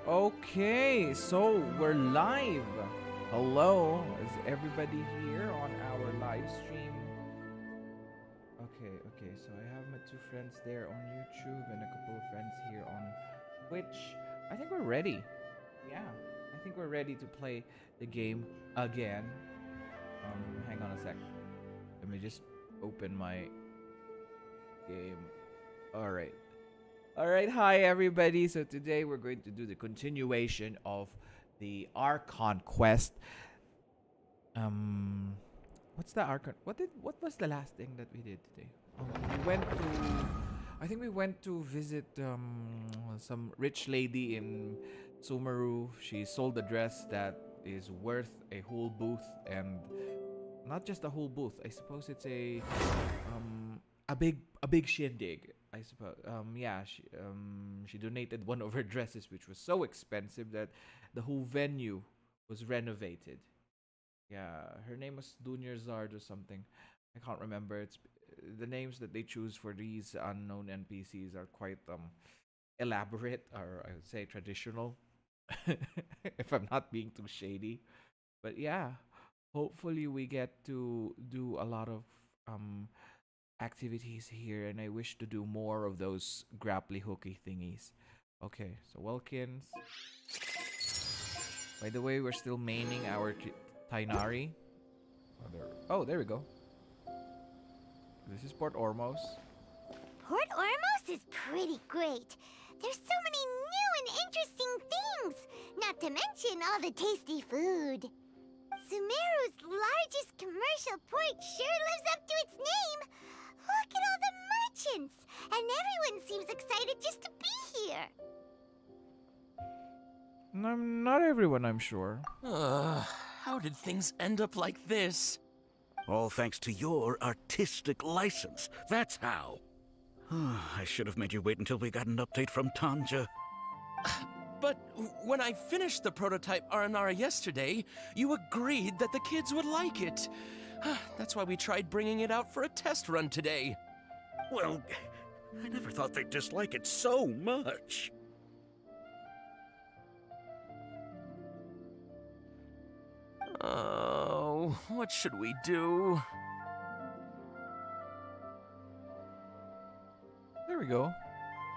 Okay, so we're live. Hello, is everybody here on our live stream? Okay, so I have my two friends there on YouTube and a couple of friends here on Twitch. I think we're ready. Yeah, I think we're ready to play the game again. Hang on a sec. Let me just open my game. All right. All right, hi everybody. So today we're going to do the continuation of the Archon quest. What's the Archon? What was the last thing that we did today? I think we went to visit some rich lady in Sumeru. She sold a dress that is worth a whole booth, and not just a whole booth. I suppose it's a big shindig. I suppose. Yeah, she donated one of her dresses, which was so expensive that the whole venue was renovated. Yeah, her name was Dunya Zard or something. I can't remember. It's the names that they choose for these unknown NPCs are quite elaborate, or I would say traditional. If I'm not being too shady, but yeah, hopefully we get to do a lot of activities here, and I wish to do more of those grapply hooky thingies. Okay, so Welkins. By the way, we're still maining our Tainari. There we go. This is Port Ormos. Port Ormos is pretty great. There's so many new and interesting things, not to mention all the tasty food. Sumeru's largest commercial port sure lives up to its name. Look at all the merchants, and everyone seems excited just to be here. Not everyone, I'm sure. How did things end up like this? All thanks to your artistic license. That's how. I should have made you wait until we got an update from Tanja. But when I finished the prototype Aranara yesterday, you agreed that the kids would like it. That's why we tried bringing it out for a test run today. Well, I never thought they'd dislike it so much. Oh, what should we do? There we go.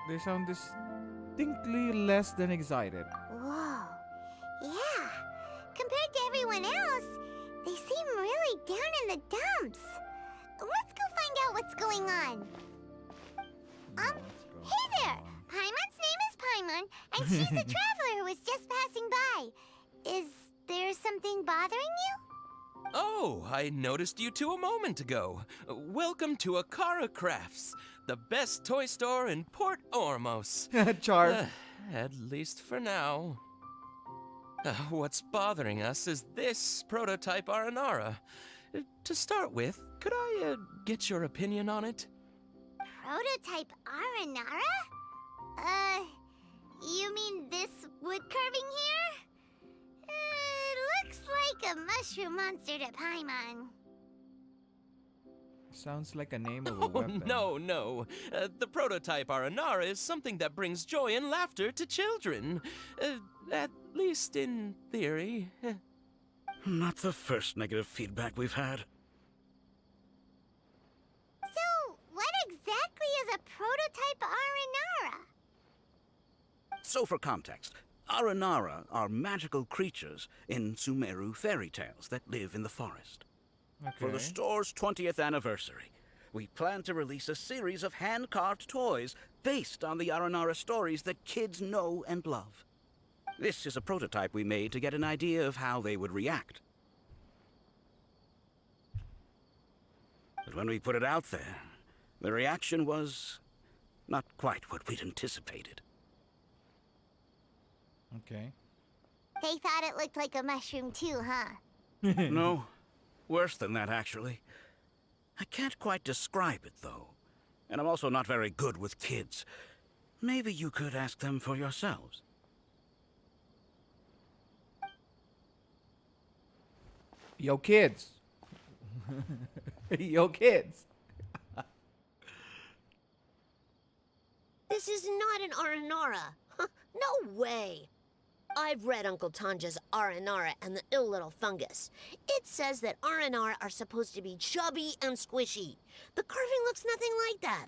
They sound distinctly less than excited. Whoa. Yeah. Compared to everyone else, they seem really down in the dumps. Let's go find out what's going on. Hey there! Paimon's name is Paimon, and she's a traveler who was just passing by. Is there something bothering you? Oh, I noticed you two a moment ago. Welcome to Akara Crafts, the best toy store in Port Ormos. Char. At least for now. What's bothering us is this prototype Aranara. To start with, could I get your opinion on it? Prototype Aranara? You mean this wood carving here? Looks like a mushroom monster to Paimon. Sounds like a name of a Oh, weapon. no. The prototype Aranara is something that brings joy and laughter to children. At least in theory. Not the first negative feedback we've had. So, what exactly is a prototype Aranara? So for context, Aranara are magical creatures in Sumeru fairy tales that live in the forest. Okay. For the store's 20th anniversary, we plan to release a series of hand-carved toys based on the Aranara stories that kids know and love. This is a prototype we made to get an idea of how they would react. But when we put it out there, the reaction was not quite what we'd anticipated. Okay. They thought it looked like a mushroom too, huh? No, worse than that, actually. I can't quite describe it, though. And I'm also not very good with kids. Maybe you could ask them for yourselves. Yo, kids. Yo, kids. This is not an Aranara. No way. I've read Uncle Tanja's Aranara and the Ill Little Fungus. It says that Aranara are supposed to be chubby and squishy. The carving looks nothing like that.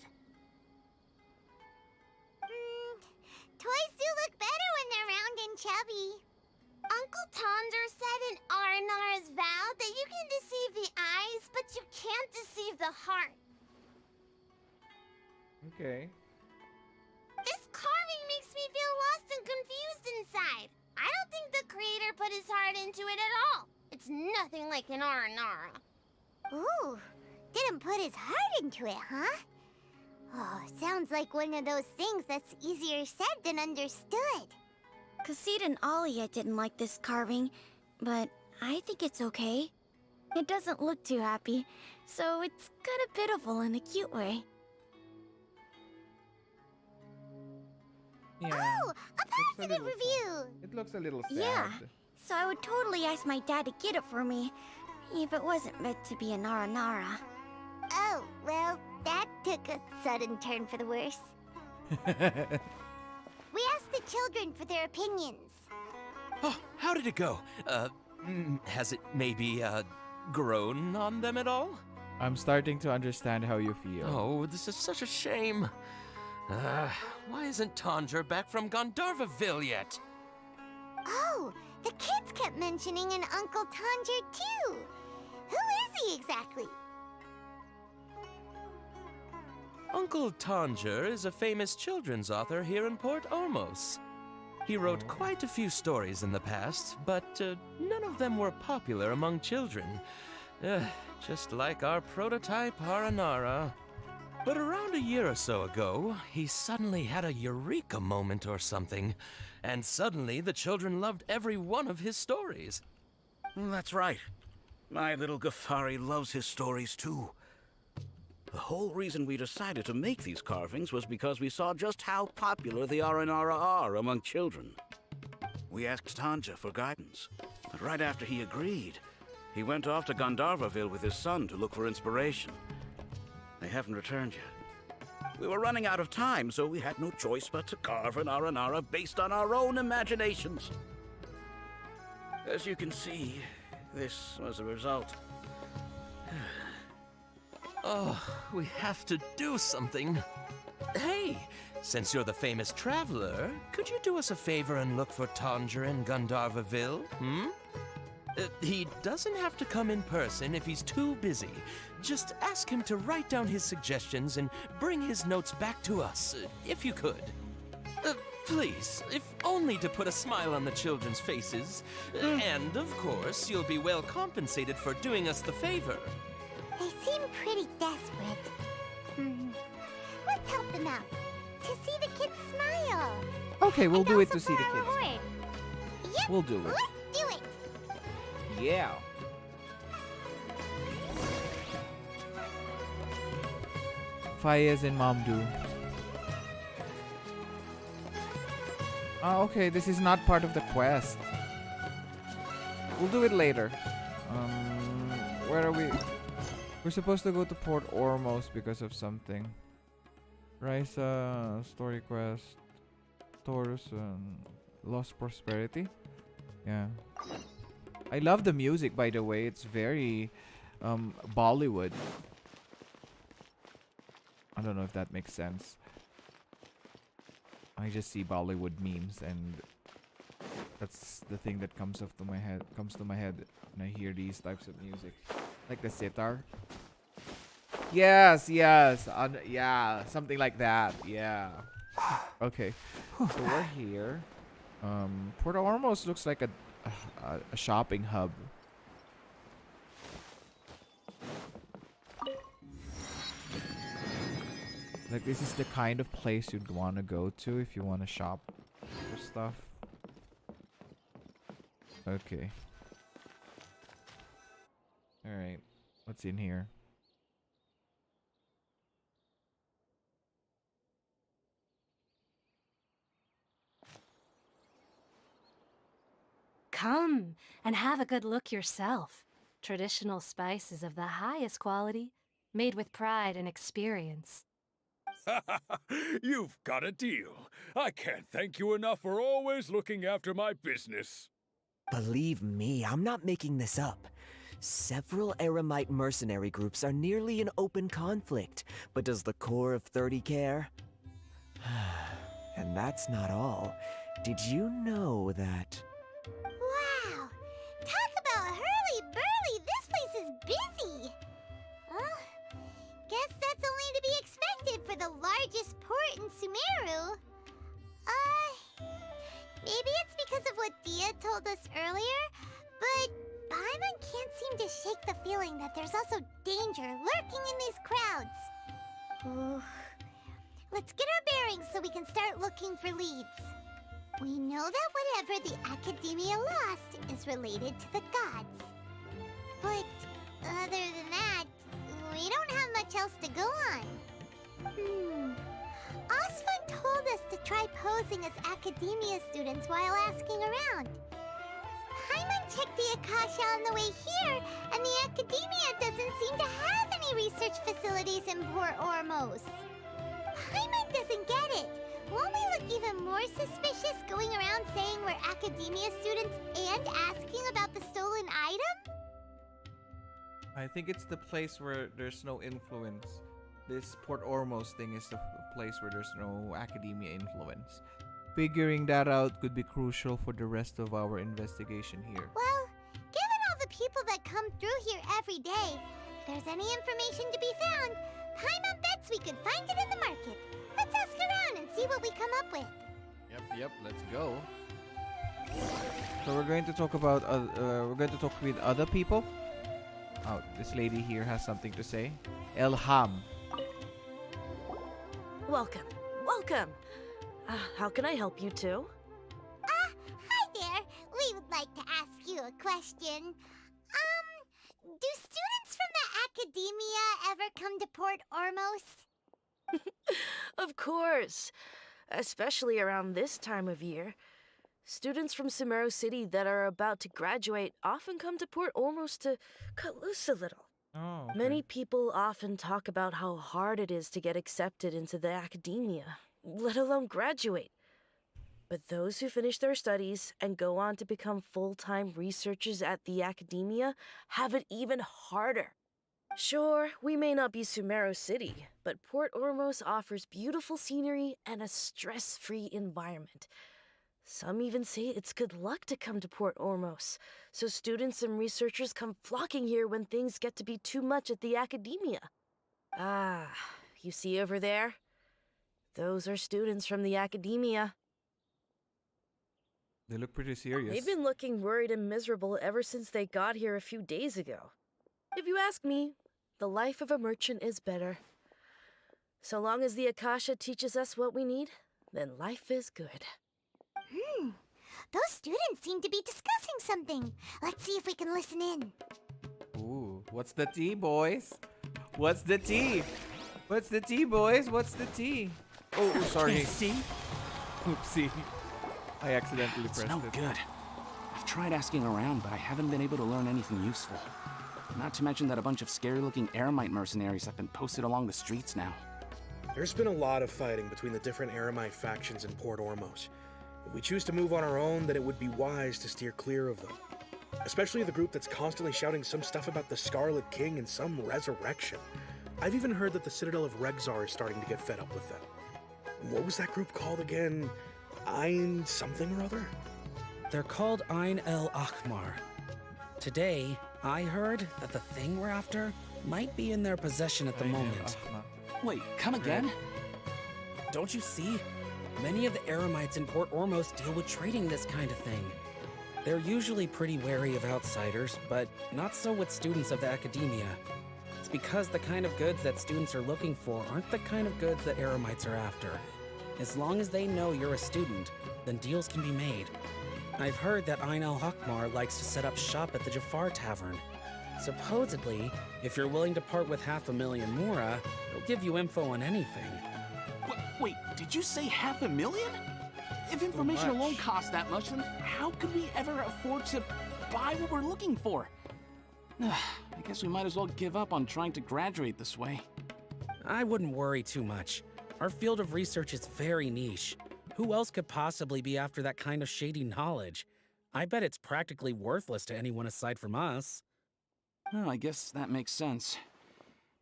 Toys do look better when they're round and chubby. Uncle Tonder said in Aranara's vow that you can deceive the eyes, but you can't deceive the heart. Okay. This carving makes me feel lost and confused inside. I don't think the creator put his heart into it at all. It's nothing like an Aranara. Ooh, didn't put his heart into it, huh? Oh, sounds like one of those things that's easier said than understood. Cassid and Alia didn't like this carving, but I think it's okay. It doesn't look too happy, so it's kind of pitiful in a cute way. Yeah. Oh, a looks a positive little review! It looks a little sad. Yeah. So I would totally ask my dad to get it for me, if it wasn't meant to be an Aranara. Oh, well, that took a sudden turn for the worse. We asked the children for their opinions. Oh, how did it go? Has it maybe, grown on them at all? I'm starting to understand how you feel. Oh, this is such a shame. Why isn't Tanger back from Gandharvaville yet? Oh, the kids kept mentioning an Uncle Tanger too. Who is he exactly? Uncle Tanger is a famous children's author here in Port Ormos. He wrote quite a few stories in the past, but none of them were popular among children. Just like our prototype Aranara. But around a year or so ago, he suddenly had a eureka moment or something, and suddenly the children loved every one of his stories. That's right. My little Ghaffari loves his stories too. The whole reason we decided to make these carvings was because we saw just how popular the Aranara are among children. We asked Tanja for guidance, but right after he agreed, he went off to Gandharvaville with his son to look for inspiration. They haven't returned yet. We were running out of time, so we had no choice but to carve an Aranara based on our own imaginations. As you can see, this was the result. Oh, we have to do something. Hey, since you're the famous traveler, could you do us a favor and look for Tanger in Gandharvaville, he doesn't have to come in person if he's too busy. Just ask him to write down his suggestions and bring his notes back to us, if you could. Please, if only to put a smile on the children's faces. And, of course, you'll be well compensated for doing us the favor. They seem pretty desperate. Let's help them out. To see the kids smile. Okay, we'll And do it also to see for the our kids. reward. Yep, We'll do it. let's do it. Yeah. Fayez and Mamdu. Okay, this is not part of the quest. We'll do it later. Where are we? We're supposed to go to Port Ormos because of something. Raisa, story quest, Taurus, Lost Prosperity. Yeah. I love the music, by the way. It's very Bollywood. I don't know if that makes sense. I just see Bollywood memes, and that's the thing that comes to my head when I hear these types of music, like the sitar. Yes, yes, yeah, something like that. Yeah. Okay, so we're here. Port Ormos looks like a shopping hub. Like, this is the kind of place you'd want to go to if you want to shop for stuff. Okay. Alright. What's in here? Come and have a good look yourself. Traditional spices of the highest quality, made with pride and experience. You've got a deal. I can't thank you enough for always looking after my business. Believe me, I'm not making this up. Several Eremite mercenary groups are nearly in open conflict, but does the core of 30 care? And that's not all. Did you know that... Wow! Talk about hurly-burly! This place is busy! Guess that's only to be expected for the largest port in Sumeru. Maybe it's because of what Dia told us earlier, but Paimon can't seem to shake the feeling that there's also danger lurking in these crowds. Ooh. Let's get our bearings so we can start looking for leads. We know that whatever the Academia lost is related to the gods. But other than that, we don't have much else to go on. Osfun told us to try posing as Academia students while asking around. Paimon checked the Akasha on the way here, and the Academia doesn't seem to have any research facilities in Port Ormos. Paimon doesn't get it. Won't we look even more suspicious going around saying we're Academia students and asking about the stolen item? I think it's the place where there's no influence. This Port Ormos thing is the place where there's no Academia influence. Figuring that out could be crucial for the rest of our investigation here. Well, given all the people that come through here every day, if there's any information to be found, Paimon bets we could find it in the market. Let's ask around and see what we come up with. Yep, let's go. So we're going to talk about with other people. Oh, this lady here has something to say. Elham. Welcome. How can I help you two? Hi there. We would like to ask you a question. Do students from the Academia ever come to Port Ormos? Of course. Especially around this time of year. Students from Sumeru City that are about to graduate often come to Port Ormos to cut loose a little. Oh, okay. Many people often talk about how hard it is to get accepted into the Academia, let alone graduate. But those who finish their studies and go on to become full-time researchers at the Academia have it even harder. Sure, we may not be Sumeru City, but Port Ormos offers beautiful scenery and a stress-free environment. Some even say it's good luck to come to Port Ormos, so students and researchers come flocking here when things get to be too much at the Academia. Ah, you see over there? Those are students from the Academia. They look pretty serious. They've been looking worried and miserable ever since they got here a few days ago. If you ask me, the life of a merchant is better. So long as the Akasha teaches us what we need, then life is good. Those students seem to be discussing something. Let's see if we can listen in. Ooh, what's the tea, boys? What's the tea? What's the tea, boys? What's the tea? Oh, sorry. See? Oopsie. I accidentally pressed No it. good. I've tried asking around, but I haven't been able to learn anything useful. Not to mention that a bunch of scary-looking Eremite mercenaries have been posted along the streets now. There's been a lot of fighting between the different Eremite factions in Port Ormos. If we choose to move on our own, then it would be wise to steer clear of them. Especially the group that's constantly shouting some stuff about the Scarlet King and some resurrection. I've even heard that the Citadel of Regzar is starting to get fed up with them. What was that group called again? Ein something or other? They're called Ein El Akhmar. Today, I heard that the thing we're after might be in their possession at the moment. Wait, come again? Don't you see? Many of the Eremites in Port Ormos deal with trading this kind of thing. They're usually pretty wary of outsiders, but not so with students of the Academia. It's because the kind of goods that students are looking for aren't the kind of goods that Eremites are after. As long as they know you're a student, then deals can be made. I've heard that Ein El Hakmar likes to set up shop at the Jafar Tavern. Supposedly, if you're willing to part with 500,000 Mora, they'll give you info on anything. Wait, did you say 500,000? If information alone costs that much, then how could we ever afford to buy what we're looking for? I guess we might as well give up on trying to graduate this way. I wouldn't worry too much. Our field of research is very niche. Who else could possibly be after that kind of shady knowledge? I bet it's practically worthless to anyone aside from us. Well, I guess that makes sense.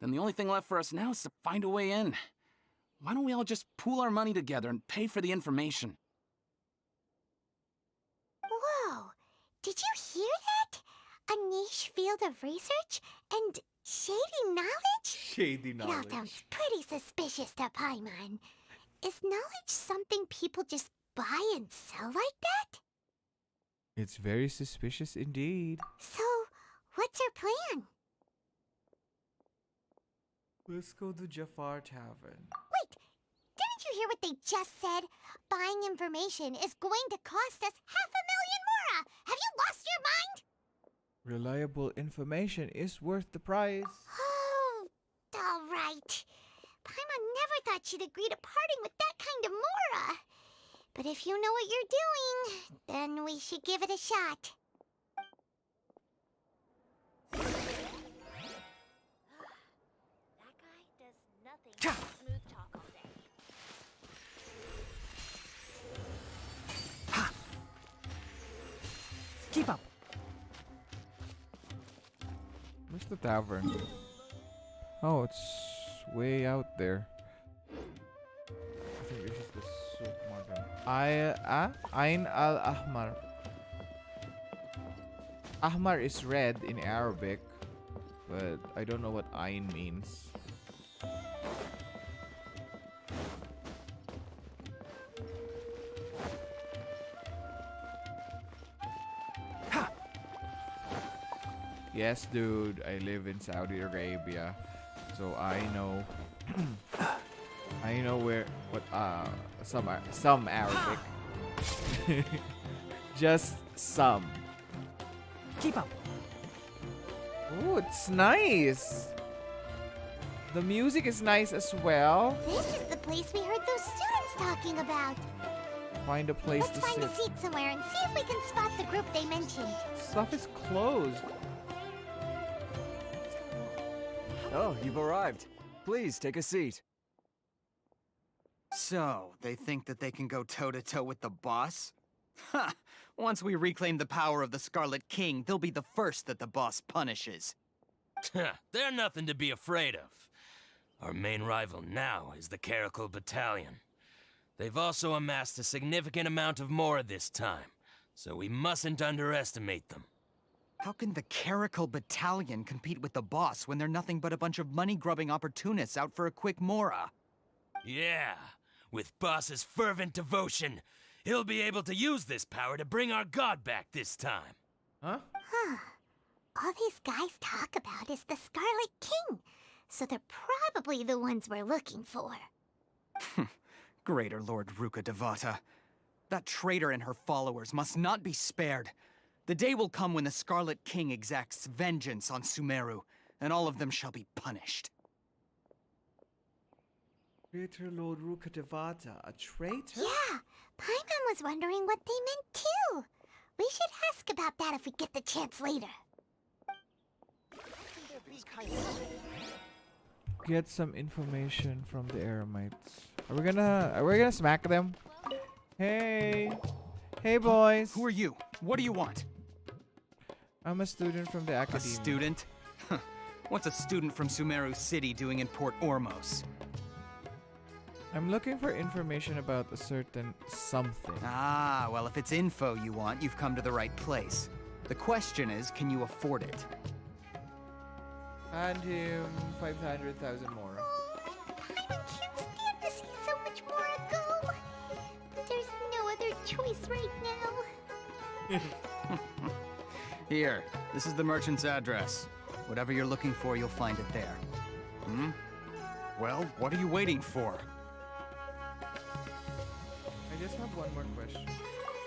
Then the only thing left for us now is to find a way in. Why don't we all just pool our money together and pay for the information? Whoa! Did you hear that? A niche field of research and shady knowledge? Shady It all knowledge. sounds pretty suspicious to Paimon. Is knowledge something people just buy and sell like that? It's very suspicious indeed. So, what's our plan? Let's go to Jafar Tavern. Wait, didn't you hear what they just said? Buying information is going to cost us 500,000 mora! Have you lost your mind? Reliable information is worth the price. Oh, all right. Paimon never thought she'd agree to parting with that kind of mora. But if you know what you're doing, then we should give it a shot. That guy does nothing but smooth talk all day. Keep up. Where's the tavern? Oh, it's way out there. I think this is the supermarket. Ain al-Ahmar. Ahmar is red in Arabic, but I don't know what Ain means. Yes, dude, I live in Saudi Arabia, so I know I know some Arabic. Just some. Keep up. Oh, it's nice. The music is nice as well. This is the place we heard those students talking about. Find a place Let's to find sit. a seat somewhere and see if we can spot the group they mentioned. Stuff is closed. Oh, you've arrived. Please take a seat. So, they think that they can go toe-to-toe with the boss? Ha! Once we reclaim the power of the Scarlet King, they'll be the first that the boss punishes. They're nothing to be afraid of. Our main rival now is the Caracal Battalion. They've also amassed a significant amount of Mora this time, so we mustn't underestimate them. How can the Caracal Battalion compete with the boss when they're nothing but a bunch of money-grubbing opportunists out for a quick Mora? Yeah, with boss's fervent devotion, he'll be able to use this power to bring our god back this time. Huh? All these guys talk about is the Scarlet King, so they're probably the ones we're looking for. Greater Lord Ruka Devata. That traitor and her followers must not be spared. The day will come when the Scarlet King exacts vengeance on Sumeru, and all of them shall be punished. Greater Lord Ruka Devata, a traitor? Yeah, Paimon was wondering what they meant too. We should ask about that if we get the chance later. Get some information from the Eremites. Are we gonna smack them? Hey. Hey boys. Who are you? What do you want? I'm a student from the A academy. student? What's a student from Sumeru City doing in Port Ormos? I'm looking for information about a certain something. Ah, well, if it's info you want, you've come to the right place. The question is, can you afford it? And him 500,000 more. Paimon can't stand to see so much more go. But there's no other choice right now. Here, this is the merchant's address. Whatever you're looking for, you'll find it there. Well, what are you waiting for? I just have one more question.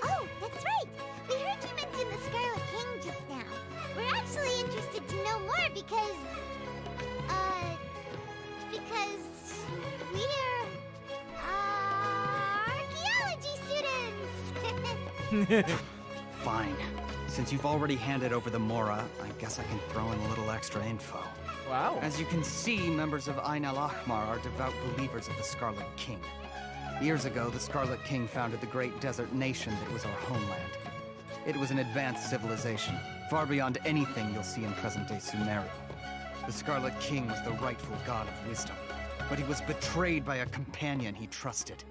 Oh, that's right. We heard you mention the Scarlet King just now. We're actually interested to know more because we're archaeology students. Fine. Since you've already handed over the Mora, I guess I can throw in a little extra info. Wow. As you can see, members of Ain al-Ahmar are devout believers of the Scarlet King. Years ago, the Scarlet King founded the great desert nation that was our homeland. It was an advanced civilization, far beyond anything you'll see in present-day Sumeru. The Scarlet King was the rightful god of wisdom, but he was betrayed by a companion he trusted.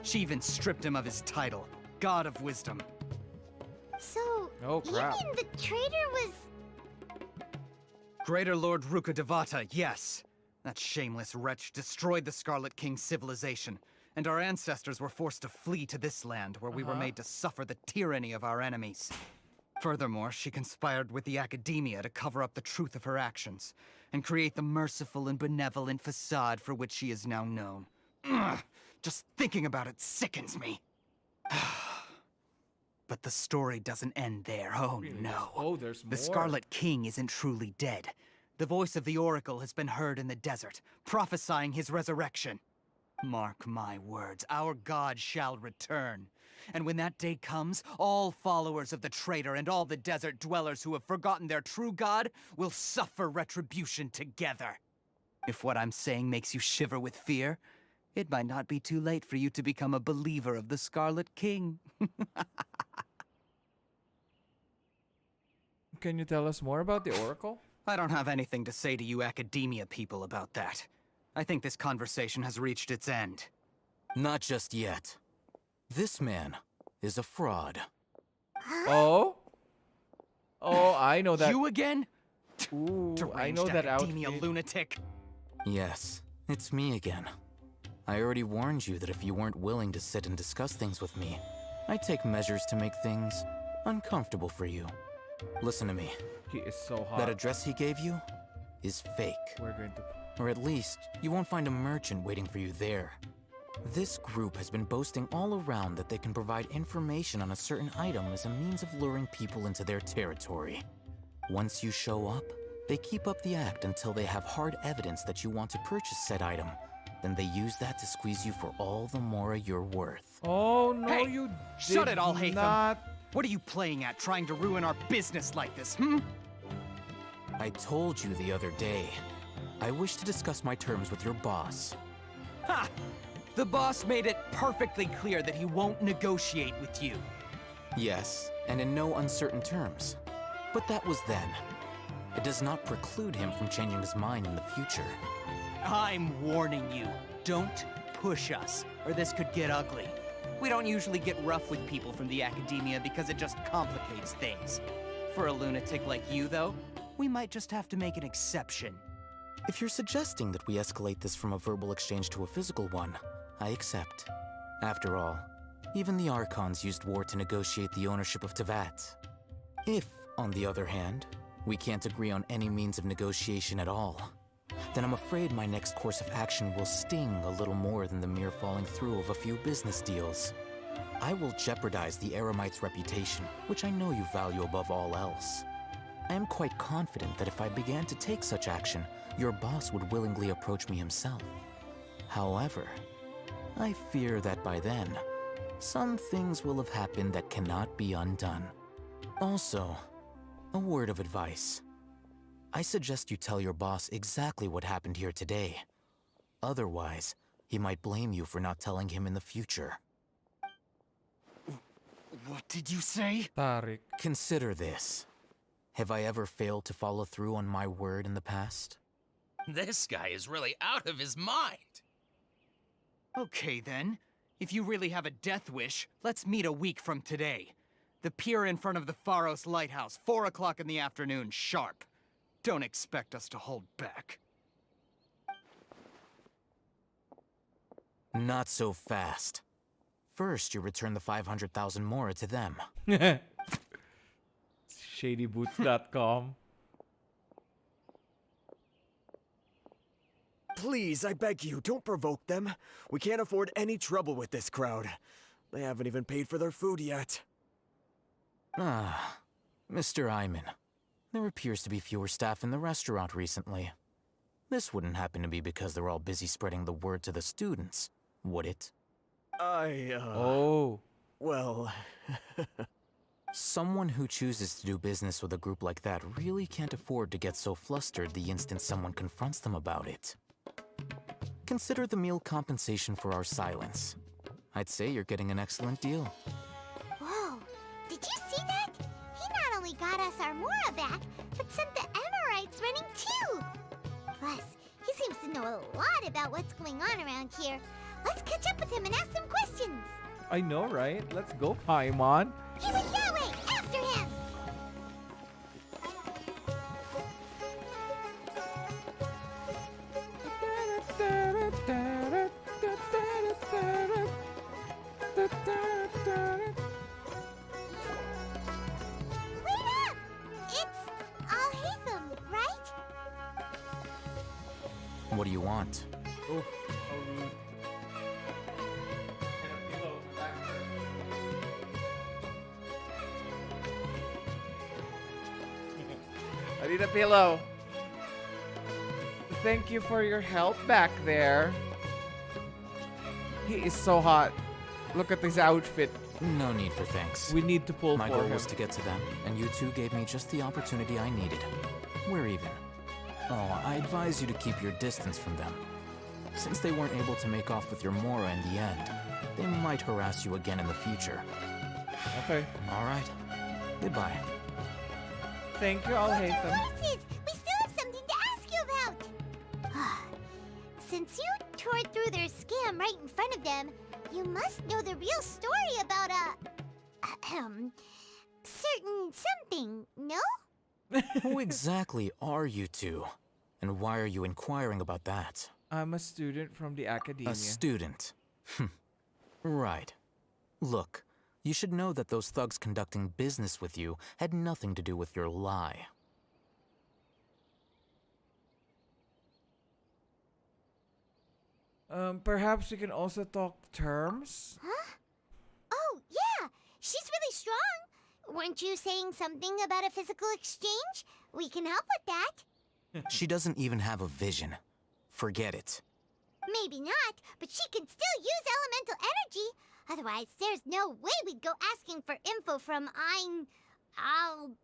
She even stripped him of his title, God of Wisdom. So, Oh, crap. you mean the traitor was... Greater Lord Rukkhadevata, yes. That shameless wretch destroyed the Scarlet King's civilization, and our ancestors were forced to flee to this land where we were made to suffer the tyranny of our enemies. Furthermore, she conspired with the Academia to cover up the truth of her actions, and create the merciful and benevolent facade for which she is now known. Ugh, just thinking about it sickens me. But the story doesn't end there, oh Really? no. Oh, there's more. The Scarlet King isn't truly dead. The voice of the Oracle has been heard in the desert, prophesying his resurrection. Mark my words, our god shall return. And when that day comes, all followers of the traitor and all the desert dwellers who have forgotten their true god will suffer retribution together. If what I'm saying makes you shiver with fear, it might not be too late for you to become a believer of the Scarlet King. Can you tell us more about the Oracle? I don't have anything to say to you Academia people about that. I think this conversation has reached its end. Not just yet. This man is a fraud. Oh? Oh, I know that. You again? Ooh, I Deranged know that Academia outfit. lunatic. Yes, it's me again. I already warned you that if you weren't willing to sit and discuss things with me, I'd take measures to make things uncomfortable for you. Listen to me. He is so hot. That address he gave you is fake. We're going to... Or at least, you won't find a merchant waiting for you there. This group has been boasting all around that they can provide information on a certain item as a means of luring people into their territory. Once you show up, they keep up the act until they have hard evidence that you want to purchase said item. Then they use that to squeeze you for all the more you're worth. Oh, no, Hey, you shut did it, Alhaitham. not. What are you playing at, trying to ruin our business like this, hmm? I told you the other day. I wish to discuss my terms with your boss. Ha! The boss made it perfectly clear that he won't negotiate with you. Yes, and in no uncertain terms. But that was then. It does not preclude him from changing his mind in the future. I'm warning you, don't push us, or this could get ugly. We don't usually get rough with people from the Academia because it just complicates things. For a lunatic like you, though, we might just have to make an exception. If you're suggesting that we escalate this from a verbal exchange to a physical one, I accept. After all, even the Archons used war to negotiate the ownership of Tevat. If, on the other hand, we can't agree on any means of negotiation at all, then I'm afraid my next course of action will sting a little more than the mere falling through of a few business deals. I will jeopardize the Eremite's reputation, which I know you value above all else. I am quite confident that if I began to take such action, your boss would willingly approach me himself. However, I fear that by then, some things will have happened that cannot be undone. Also, a word of advice. I suggest you tell your boss exactly what happened here today. Otherwise, he might blame you for not telling him in the future. What did you say? Tariq. Consider this. Have I ever failed to follow through on my word in the past? This guy is really out of his mind. Okay then. If you really have a death wish, let's meet a week from today. The pier in front of the Pharos Lighthouse, 4 o'clock in the afternoon, sharp. Don't expect us to hold back. Not so fast. First, you return the 500,000 mora to them. Shadyboots.com. Please, I beg you, don't provoke them. We can't afford any trouble with this crowd. They haven't even paid for their food yet. Ah, Mr. Iman. There appears to be fewer staff in the restaurant recently. This wouldn't happen to be because they're all busy spreading the word to the students, would it? Oh. Well... Someone who chooses to do business with a group like that really can't afford to get so flustered the instant someone confronts them about it. Consider the meal compensation for our silence. I'd say you're getting an excellent deal. Whoa, did you see that? He not only got us our Mora back, but sent the Emirites running too. Plus, he seems to know a lot about what's going on around here. Let's catch up with him and ask some questions. I know, right? Let's go, Paimon. He went that way! After him! Wait up! It's Al-Haytham, right? What do you want? Oh, I need a pillow. Thank you for your help back there. He is so hot. Look at this outfit. No need for thanks. We need to pull My for goal him. was to get to them, and you two gave me just the opportunity I needed. We're even. Oh, I advise you to keep your distance from them. Since they weren't able to make off with your Mora in the end, they might harass you again in the future. Okay. All right. Goodbye. Thank you, Al-Haytham. Voices! We still have something to ask you about! Since you tore through their scam right in front of them, you must know the real story about certain something, no? Who exactly are you two? And why are you inquiring about that? I'm a student from the academia. A student? Right. Look, you should know that those thugs conducting business with you had nothing to do with your lie. Perhaps we can also talk terms? Huh? Oh, yeah! She's really strong! Weren't you saying something about a physical exchange? We can help with that. She doesn't even have a vision. Forget it. Maybe not, but she can still use elemental energy. Otherwise, there's no way we'd go asking for info from Ahmar.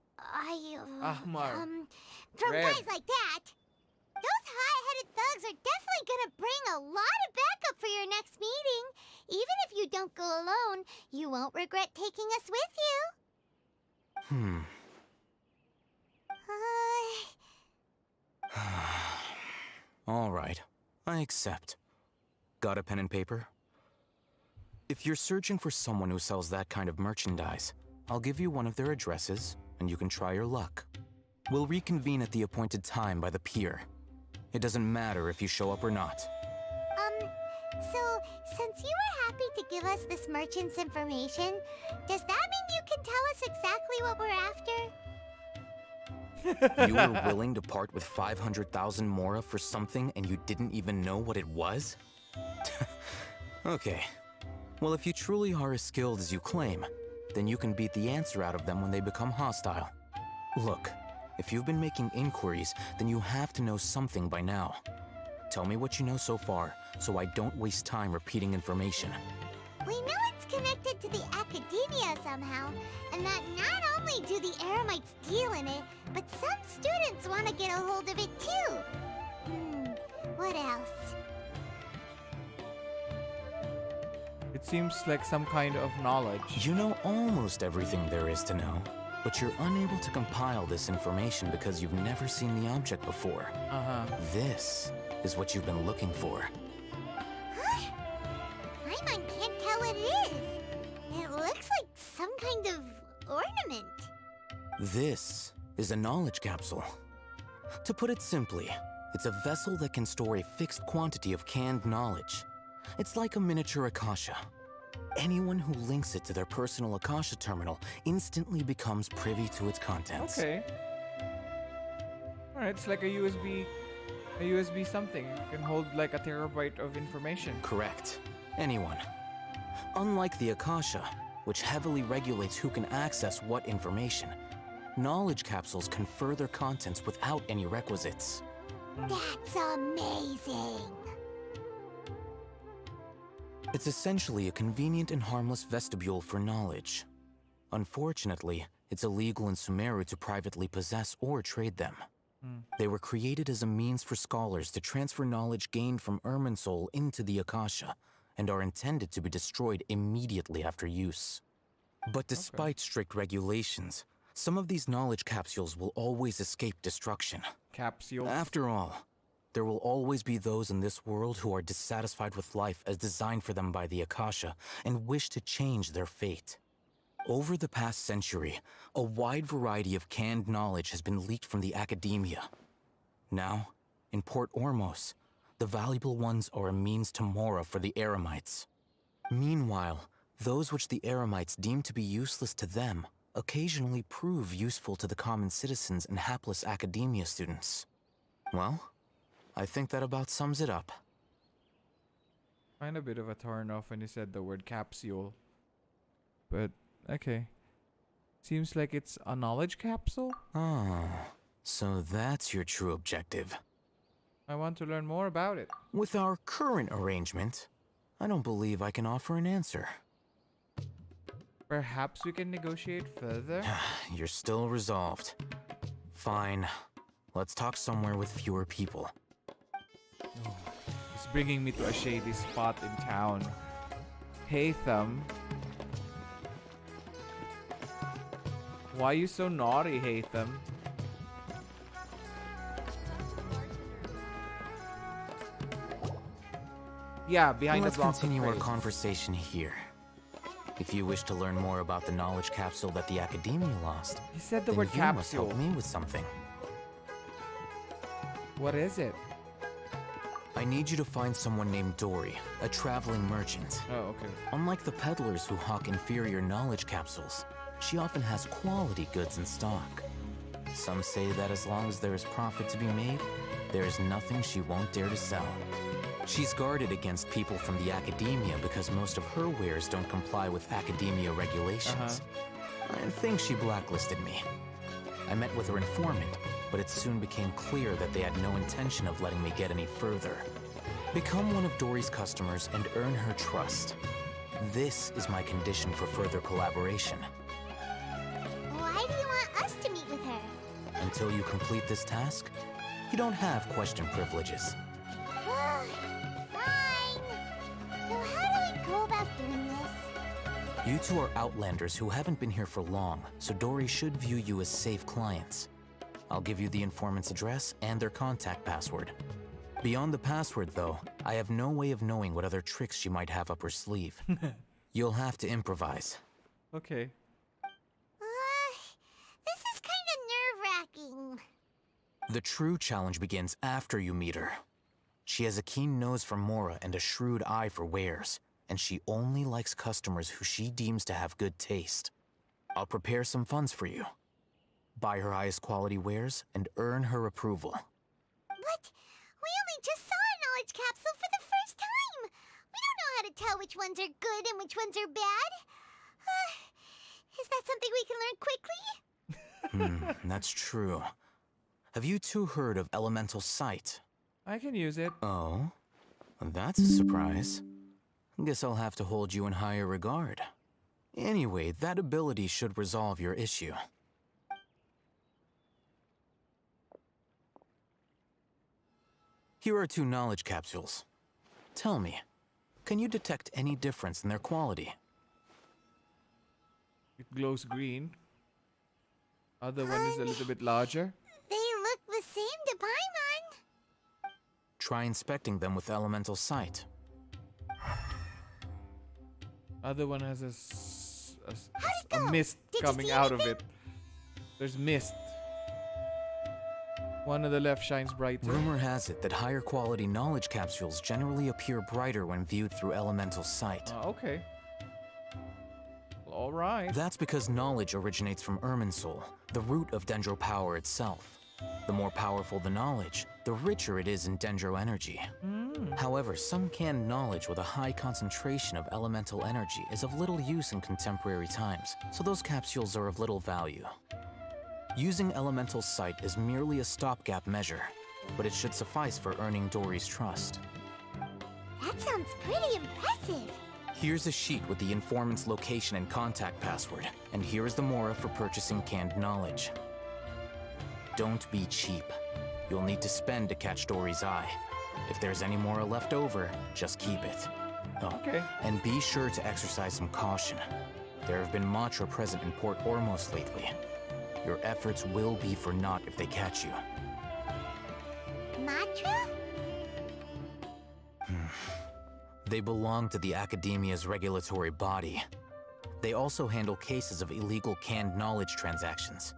From Red. guys like that. Those high-headed thugs are definitely gonna bring a lot of backup for your next meeting. Even if you don't go alone, you won't regret taking us with you. All right. I accept. Got a pen and paper? If you're searching for someone who sells that kind of merchandise, I'll give you one of their addresses, and you can try your luck. We'll reconvene at the appointed time by the pier. It doesn't matter if you show up or not. So, since you were happy to give us this merchant's information, does that mean you can tell us exactly what we're after? You were willing to part with 500,000 Mora for something and you didn't even know what it was? Okay. Well, if you truly are as skilled as you claim, then you can beat the answer out of them when they become hostile. Look, if you've been making inquiries, then you have to know something by now. Tell me what you know so far, so I don't waste time repeating information. We know it's connected to the academia somehow, and that not only do the Eremites deal in it, but some students want to get a hold of it too. What else? It seems like some kind of knowledge. You know almost everything there is to know, but you're unable to compile this information because you've never seen the object before. This is what you've been looking for. Huh? Paimon can't tell what it is. It looks like some kind of ornament. This is a knowledge capsule. To put it simply, it's a vessel that can store a fixed quantity of canned knowledge. It's like a miniature Akasha. Anyone who links it to their personal Akasha terminal instantly becomes privy to its contents. Okay. Alright, it's like a USB something. It can hold like a terabyte of information. Correct. Anyone. Unlike the Akasha, which heavily regulates who can access what information, knowledge capsules confer their contents without any requisites. That's amazing. It's essentially a convenient and harmless vestibule for knowledge. Unfortunately, it's illegal in Sumeru to privately possess or trade them. They were created as a means for scholars to transfer knowledge gained from Irminsul into the Akasha, and are intended to be destroyed immediately after use. But despite strict regulations, some of these knowledge capsules will always escape destruction. Capsules? After all, there will always be those in this world who are dissatisfied with life as designed for them by the Akasha and wish to change their fate. Over the past century, a wide variety of canned knowledge has been leaked from the academia. Now, in Port Ormos, the valuable ones are a means to mora for the Eremites. Meanwhile, those which the Eremites deem to be useless to them occasionally prove useful to the common citizens and hapless academia students. Well, I think that about sums it up. Find a bit of a turn off when you said the word capsule. But, okay. Seems like it's a knowledge capsule? Oh, so that's your true objective. I want to learn more about it. With our current arrangement, I don't believe I can offer an answer. Perhaps we can negotiate further? You're still resolved. Fine. Let's talk somewhere with fewer people. Oh, it's bringing me to a shady spot in town. Hey, Thumb. Why you so naughty, Haytham? Yeah, behind Let's the blocks continue of our praise. conversation here. If you wish to learn more about the knowledge capsule that the Academia lost, He said the then word you must capsule. help me with something. What is it? I need you to find someone named Dory, a traveling merchant. Oh, okay. Unlike the peddlers who hawk inferior knowledge capsules, she often has quality goods in stock. Some say that as long as there is profit to be made, there is nothing she won't dare to sell. She's guarded against people from the Academia because most of her wares don't comply with Academia regulations. I think she blacklisted me. I met with her informant, but it soon became clear that they had no intention of letting me get any further. Become one of Dory's customers and earn her trust. This is my condition for further collaboration. Why do you want us to meet with her? Until you complete this task, you don't have question privileges. Fine. So how do we go about doing this? You two are outlanders who haven't been here for long, so Dory should view you as safe clients. I'll give you the informant's address and their contact password. Beyond the password, though, I have no way of knowing what other tricks she might have up her sleeve. You'll have to improvise. Okay. This is kind of nerve-wracking. The true challenge begins after you meet her. She has a keen nose for mora and a shrewd eye for wares, and she only likes customers who she deems to have good taste. I'll prepare some funds for you. Buy her highest quality wares and earn her approval. But we only just saw a knowledge capsule for the first time. We don't know how to tell which ones are good and which ones are bad. Is that something we can learn quickly? That's true. Have you two heard of elemental sight? I can use it. Oh? That's a surprise. Guess I'll have to hold you in higher regard. Anyway, that ability should resolve your issue. Here are 2 knowledge capsules. Tell me, can you detect any difference in their quality? It glows green. Other one is a little bit larger. They look the same to Paimon. Try inspecting them with elemental sight. Other one has a mist coming out of it. There's mist. One on the left shines brighter. Rumor has it that higher quality knowledge capsules generally appear brighter when viewed through elemental sight. Okay. All right. That's because knowledge originates from Irminsul, the root of Dendro power itself. The more powerful the knowledge, the richer it is in Dendro energy. However, some canned knowledge with a high concentration of elemental energy is of little use in contemporary times, so those capsules are of little value. Using elemental sight is merely a stopgap measure, but it should suffice for earning Dory's trust. That sounds pretty impressive. Here's a sheet with the informant's location and contact password, and here is the mora for purchasing canned knowledge. Don't be cheap. You'll need to spend to catch Dory's eye. If there's any mora left over, just keep it. Oh, Okay. and be sure to exercise some caution. There have been Matra present in Port Ormos lately. Your efforts will be for naught if they catch you. Matra? They belong to the Academia's regulatory body. They also handle cases of illegal canned knowledge transactions.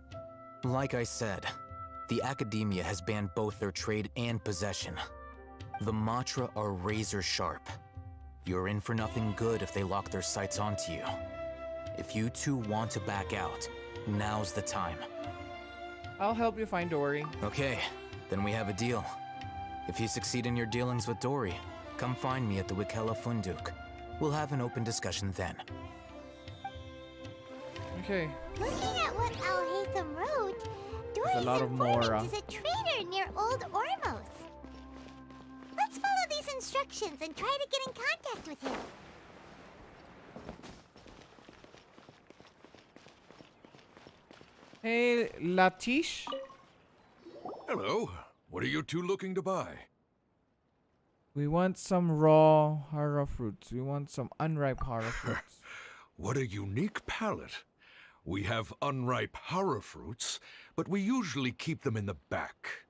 Like I said, the Academia has banned both their trade and possession. The Matra are razor sharp. You're in for nothing good if they lock their sights onto you. If you two want to back out, now's the time. I'll help you find Dory. Okay, then we have a deal. If you succeed in your dealings with Dory, come find me at the Wikela Funduk. We'll have an open discussion then. Okay. Looking at what Al-Haytham wrote, Dory's a lot of informant Mora. is a trader near Old Ormos. Let's follow these instructions and try to get in contact with him. Hey, Latish? Hello. What are you two looking to buy? We want some raw hara fruits. We want some unripe hara fruits. What a unique palate. We have unripe hara fruits, but we usually keep them in the back.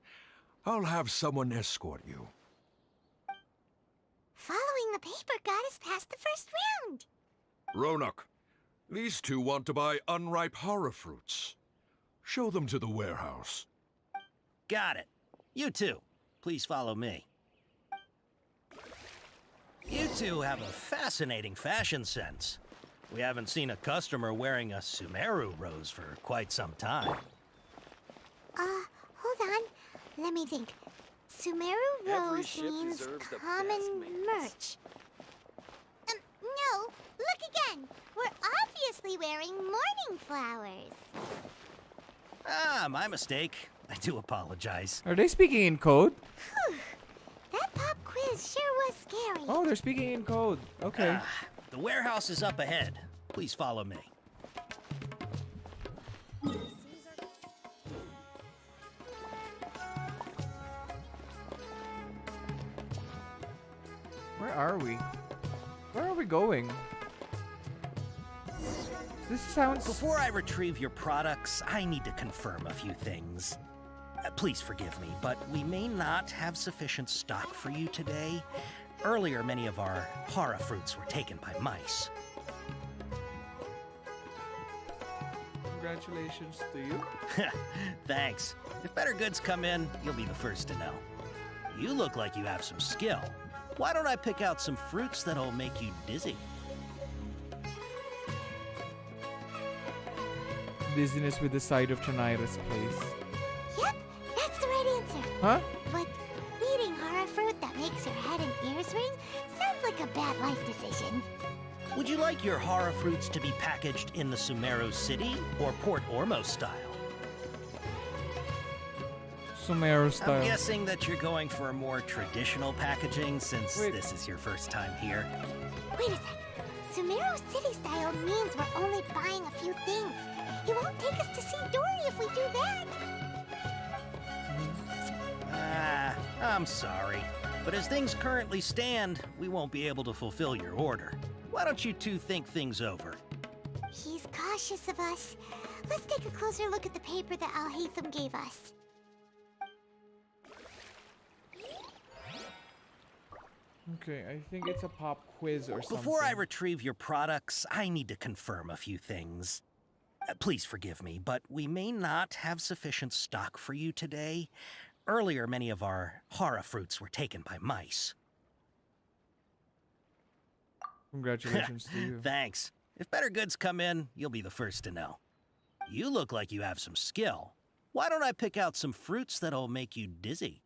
I'll have someone escort you. Following the paper got us past the first round. Ronak, these two want to buy unripe hara fruits. Show them to the warehouse. Got it. You two, please follow me. You two have a fascinating fashion sense. We haven't seen a customer wearing a Sumeru rose for quite some time. Hold on. Let me think. Sumeru rose means common merch. No, look again. We're obviously wearing morning flowers. Ah, my mistake. I do apologize. Are they speaking in code? Whew. That pop quiz sure was scary. Oh, they're speaking in code. Okay. The warehouse is up ahead. Please follow me. Where are we? Where are we going? This sounds... Before I retrieve your products, I need to confirm a few things. Please forgive me, but we may not have sufficient stock for you today. Earlier, many of our hara fruits were taken by mice. Congratulations to you. Thanks. If better goods come in, you'll be the first to know. You look like you have some skill. Why don't I pick out some fruits that'll make you dizzy? Dizziness with the sight of tinnitus, please. Yep, that's the right answer. Huh? But eating hara fruit that makes your head and ears ring sounds like a bad life decision. Would you like your hara fruits to be packaged in the Sumeru City or Port Ormos style? Sumeru style. I'm guessing that you're going for a more traditional packaging since this is your first time here. Wait a sec. Sumeru City style means we're only buying a few things. He won't take us to see Dory if we do that. I'm sorry. But as things currently stand, we won't be able to fulfill your order. Why don't you two think things over? He's cautious of us. Let's take a closer look at the paper that Al-Haytham gave us. Okay, I think it's a pop quiz or something. Before I retrieve your products, I need to confirm a few things. Please forgive me, but we may not have sufficient stock for you today. Earlier, many of our hara fruits were taken by mice. Congratulations to you. Thanks. If better goods come in, you'll be the first to know. You look like you have some skill. Why don't I pick out some fruits that'll make you dizzy?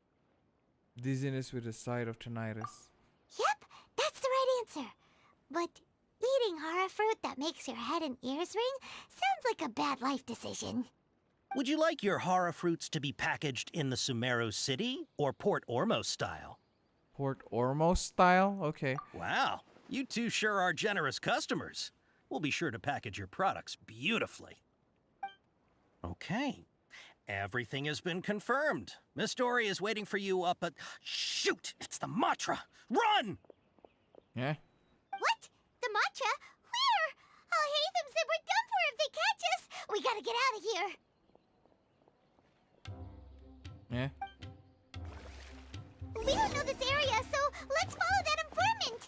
Dizziness with the sight of tinnitus. Yep, that's the right answer. But eating hara fruit that makes your head and ears ring sounds like a bad life decision. Would you like your hara fruits to be packaged in the Sumeru City or Port Ormos style? Port Ormos style? Okay. Wow, you two sure are generous customers. We'll be sure to package your products beautifully. Okay, everything has been confirmed. Miss Dory is waiting for you up at... Shoot, it's the Matra! Run! Yeah? matcha? Where? I'll hate them said we're done for if they catch us. We gotta get out of here. Yeah. We don't know this area, so let's follow that informant.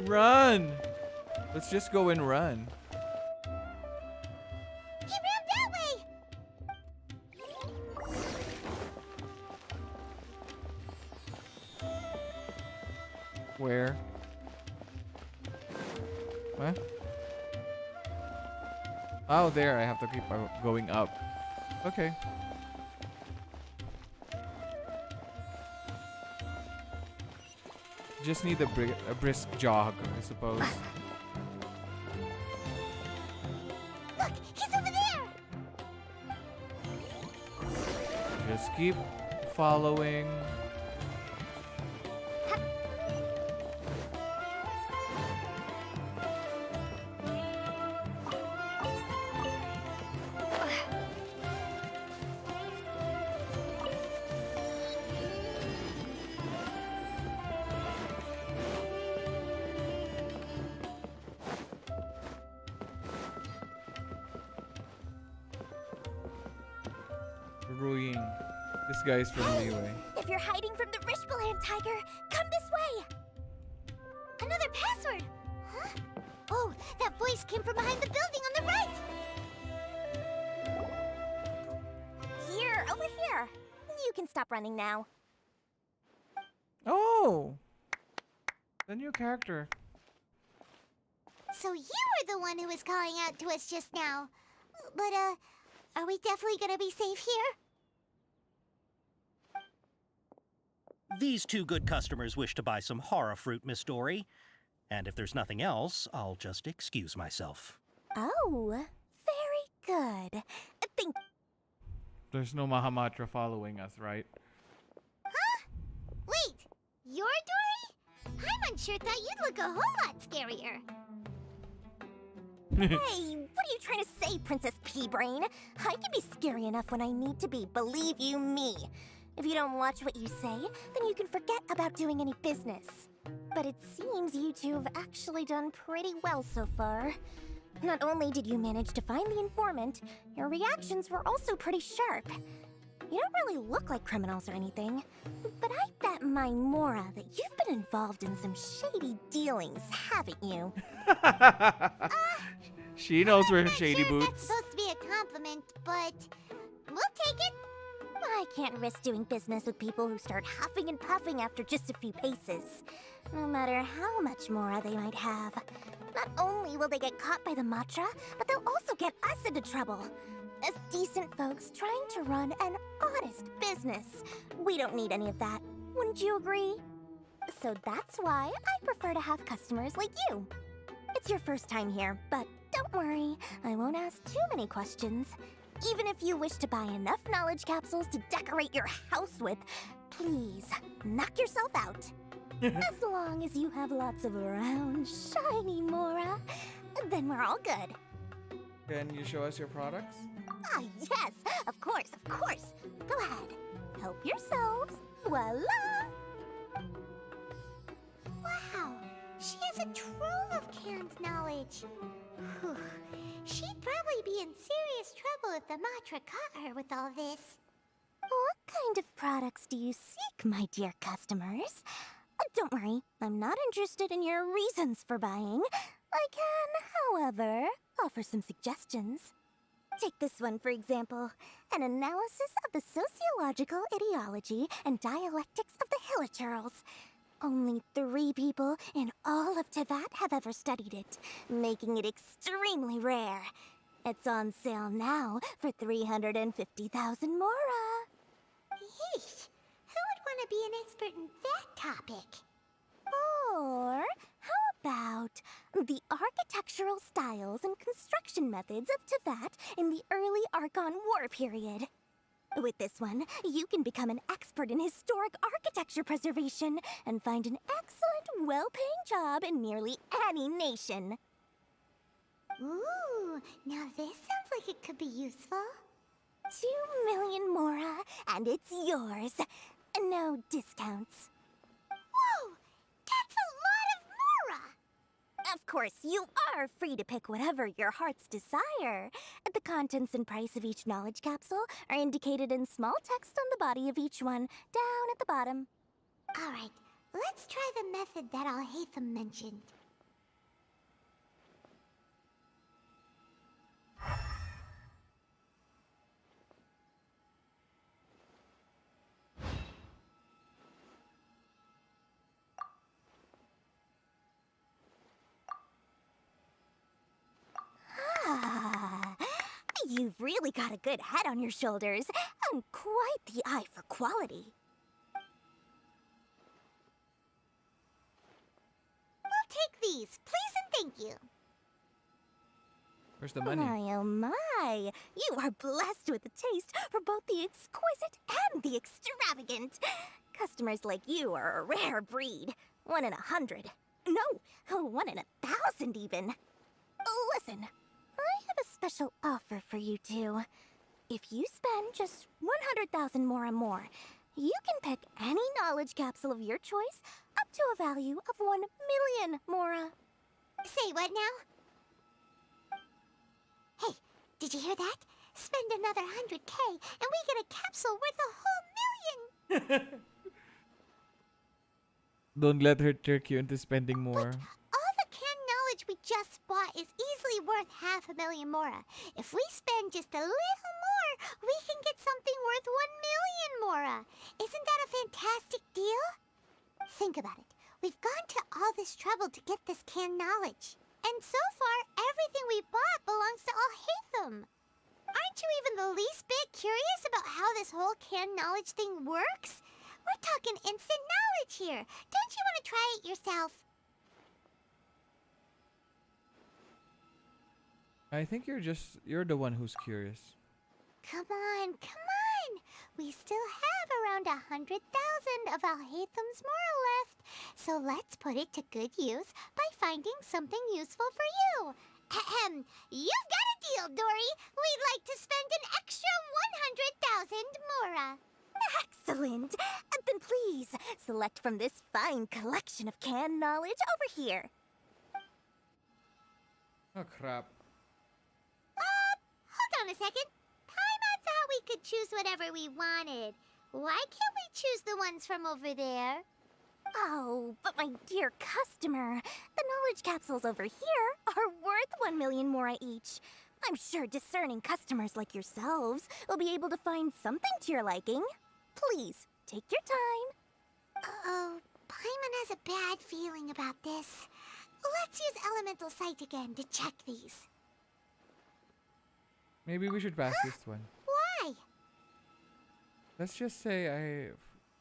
Run! Let's just go and run. He ran that way. Where? What? Oh, there. I have to keep going up. Okay. Just need a brisk jog, I suppose. Look, he's over there. Just keep following. Ruining. This guy's from Leeway. If you're hiding from the Rishbaland tiger, come this way. Another password. Huh? Oh, that voice came from behind the building on the right. Here, over here. You can stop running now. Oh! The new character. So you were the one who was calling out to us just now. But, are we definitely gonna be safe here? These two good customers wish to buy some horror fruit, Miss Dory. And if there's nothing else, I'll just excuse myself. Oh, very good. Think. There's no Mahamatra following us, right? Huh? Wait, you're Dory? I'm unsure thought you'd look a whole lot scarier. Hey, what are you trying to say, Princess Pea-Brain? I can be scary enough when I need to be, believe you me. If you don't watch what you say, then you can forget about doing any business. But it seems you two have actually done pretty well so far. Not only did you manage to find the informant, your reactions were also pretty sharp. You don't really look like criminals or anything, but I bet my Mora that you've been involved in some shady dealings, haven't you? She knows we're shady Sure, that's boots. supposed to be a compliment, but we'll take it. I can't risk doing business with people who start huffing and puffing after just a few paces, no matter how much Mora they might have. Not only will they get caught by the Matra, but they'll also get us into trouble. As decent folks trying to run an honest business. We don't need any of that. Wouldn't you agree? So that's why I prefer to have customers like you. It's your first time here, but don't worry, I won't ask too many questions. Even if you wish to buy enough knowledge capsules to decorate your house with, please, knock yourself out. As long as you have lots of round, shiny Mora, then we're all good. Can you show us your products? Ah, yes, of course, of course. Go ahead. Help yourselves. Voila! Wow, she has a trove of canned knowledge. Whew. She'd probably be in serious trouble if the Matra caught her with all this. What kind of products do you seek, my dear customers? Don't worry, I'm not interested in your reasons for buying. I can, however, offer some suggestions. Take this one, for example. An analysis of the sociological ideology and dialectics of the Hilichurls. Only 3 people in all of Tevat have ever studied it, making it extremely rare. It's on sale now for 350,000 Mora. Yeesh, who would want to be an expert in that topic? Or how about the architectural styles and construction methods of Tevat in the early Archon War period? With this one, you can become an expert in historic architecture preservation and find an excellent, well-paying job in nearly any nation. Ooh, now this sounds like it could be useful. 2 million Mora, and it's yours. no discounts. Whoa! That's a lot of mora! Of course, you are free to pick whatever your heart's desire. The contents and price of each knowledge capsule are indicated in small text on the body of each one, down at the bottom. Alright, let's try the method that Alhaitham mentioned. You've really got a good head on your shoulders, and quite the eye for quality. We'll take these, please and thank you. Where's the money? My, oh my! You are blessed with a taste for both the exquisite and the extravagant. Customers like you are a rare breed. 1 in 100. No, 1 in 1,000 even. Listen, I have a special offer for you two. If you spend just 100,000 more and more, you can pick any knowledge capsule of your choice up to a value of 1 million mora. Say what now? Hey, did you hear that? Spend another 100K and we get a capsule worth a whole million! Don't let her trick you into spending more. All the canned knowledge we just bought is easily worth 500,000 mora. If we spend just a little more, we can get something worth 1 million mora. Isn't that a fantastic deal? Think about it. We've gone to all this trouble to get this canned knowledge. And so far, everything we bought belongs to Alhaitham. Aren't you even the least bit curious about how this whole canned knowledge thing works? We're talking instant knowledge here. Don't you want to try it yourself? I think you're the one who's curious. Come on, come on! We still have around 100,000 of Alhaitham's moral left, so let's put it to good use by finding something useful for you. Ahem, you've got a deal, Dory. We'd like to spend an extra 100,000 mora. Excellent! Then please, select from this fine collection of canned knowledge over here. Oh crap. Hold on a second. Paimon thought we could choose whatever we wanted. Why can't we choose the ones from over there? Oh, but my dear customer, the knowledge capsules over here are worth 1 million mora each. I'm sure discerning customers like yourselves will be able to find something to your liking. Please, take your time. Uh-oh, Paimon has a bad feeling about this. Let's use Elemental Sight again to check these. Maybe we should pass this one. Why? Let's just say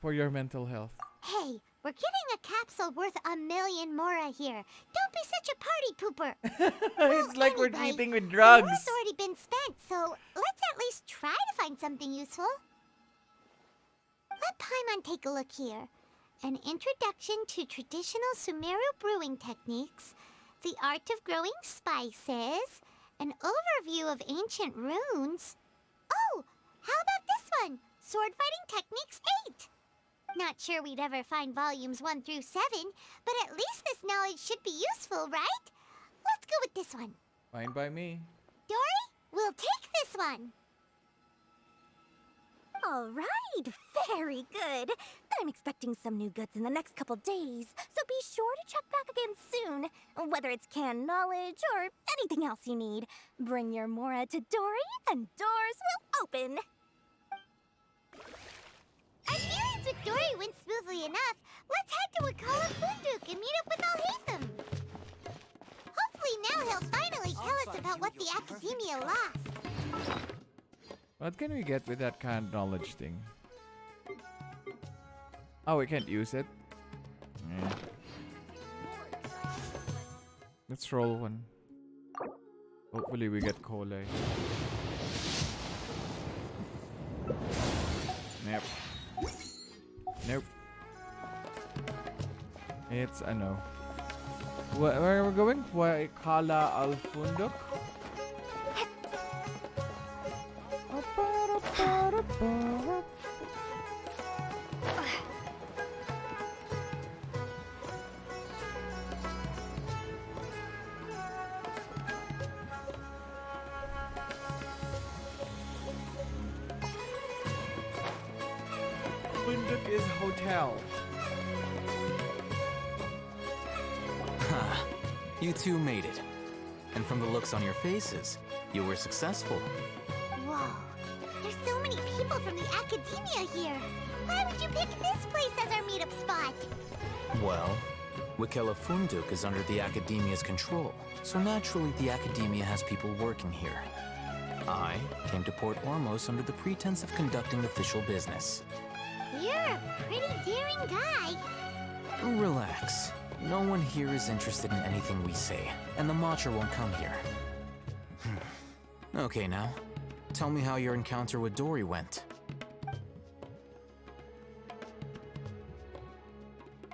for your mental health. Hey, we're getting a capsule worth 1 million mora here. Don't be such a party pooper. It's like we're cheating with The drugs. mora's already been spent, so let's at least try to find something useful. Let Paimon take a look here. An introduction to traditional Sumeru brewing techniques, the art of growing spices, an overview of ancient runes. Oh, how about this one? Sword Fighting Techniques 8. Not sure we'd ever find volumes 1 through 7, but at least this knowledge should be useful, right? Let's go with this one. Fine by me. Dory, we'll take this one. All right, very good. I'm expecting some new goods in the next couple days, so be sure to check back again soon. Whether it's canned knowledge or anything else you need, bring your mora to Dory and doors will open. Our dealings with Dory went smoothly enough. Let's head to Wakala Funduk and meet up with Alhaitham. Hopefully now he'll finally tell us about what the Academia lost. What can we get with that kind of knowledge thing? Oh, we can't use it? Yeah. Let's roll one. Hopefully we get Kole. Nope. Nope. It's a no. Where are we going? Wakala Al Funduk? is hotel? Ha! You two made it. And from the looks on your faces, you were successful. Whoa. There's so many people from the academia here. Why would you pick this place as our meetup spot? Well, Wikela Funduk is under the Academia's control, so naturally the Academia has people working here. I came to Port Ormos under the pretense of conducting official business. You're a pretty daring guy. Relax. No one here is interested in anything we say, and the Matcha won't come here. Okay, now, tell me how your encounter with Dory went.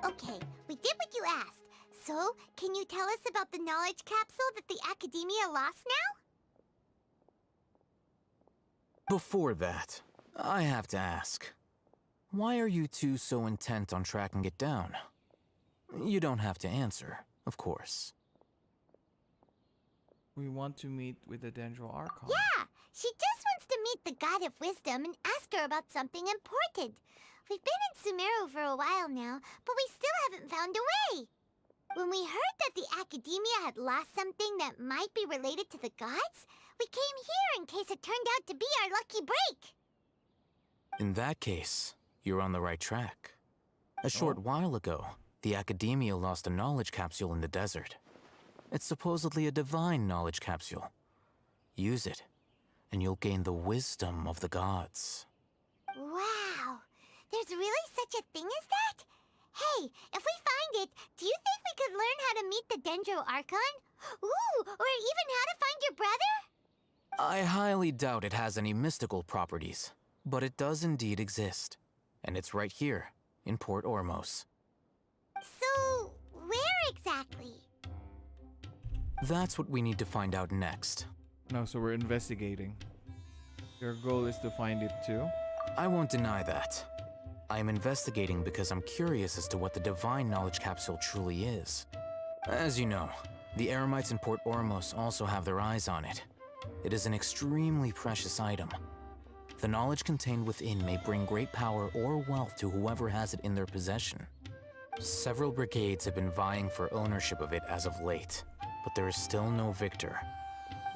Okay, we did what you asked. So, can you tell us about the knowledge capsule that the academia lost now? Before that, I have to ask, why are you two so intent on tracking it down? You don't have to answer, of course. We want to meet with the Dendro Archon. Yeah, she just wants to meet the God of Wisdom and ask her about something important. We've been in Sumeru for a while now, but we still haven't found a way. When we heard that the academia had lost something that might be related to the gods, we came here in case it turned out to be our lucky break. In that case, you're on the right track. A short while ago, the Academia lost a knowledge capsule in the desert. It's supposedly a divine knowledge capsule. Use it, and you'll gain the wisdom of the gods. Wow, there's really such a thing as that? Hey, if we find it, do you think we could learn how to meet the Dendro Archon? Ooh, or even how to find your brother? I highly doubt it has any mystical properties, but it does indeed exist. And it's right here, in Port Ormos. So, where exactly? That's what we need to find out next. No, so we're investigating. Your goal is to find it too? I won't deny that. I am investigating because I'm curious as to what the divine knowledge capsule truly is. As you know, the Eremites in Port Ormos also have their eyes on it. It is an extremely precious item. The knowledge contained within may bring great power or wealth to whoever has it in their possession. Several brigades have been vying for ownership of it as of late, but there is still no victor.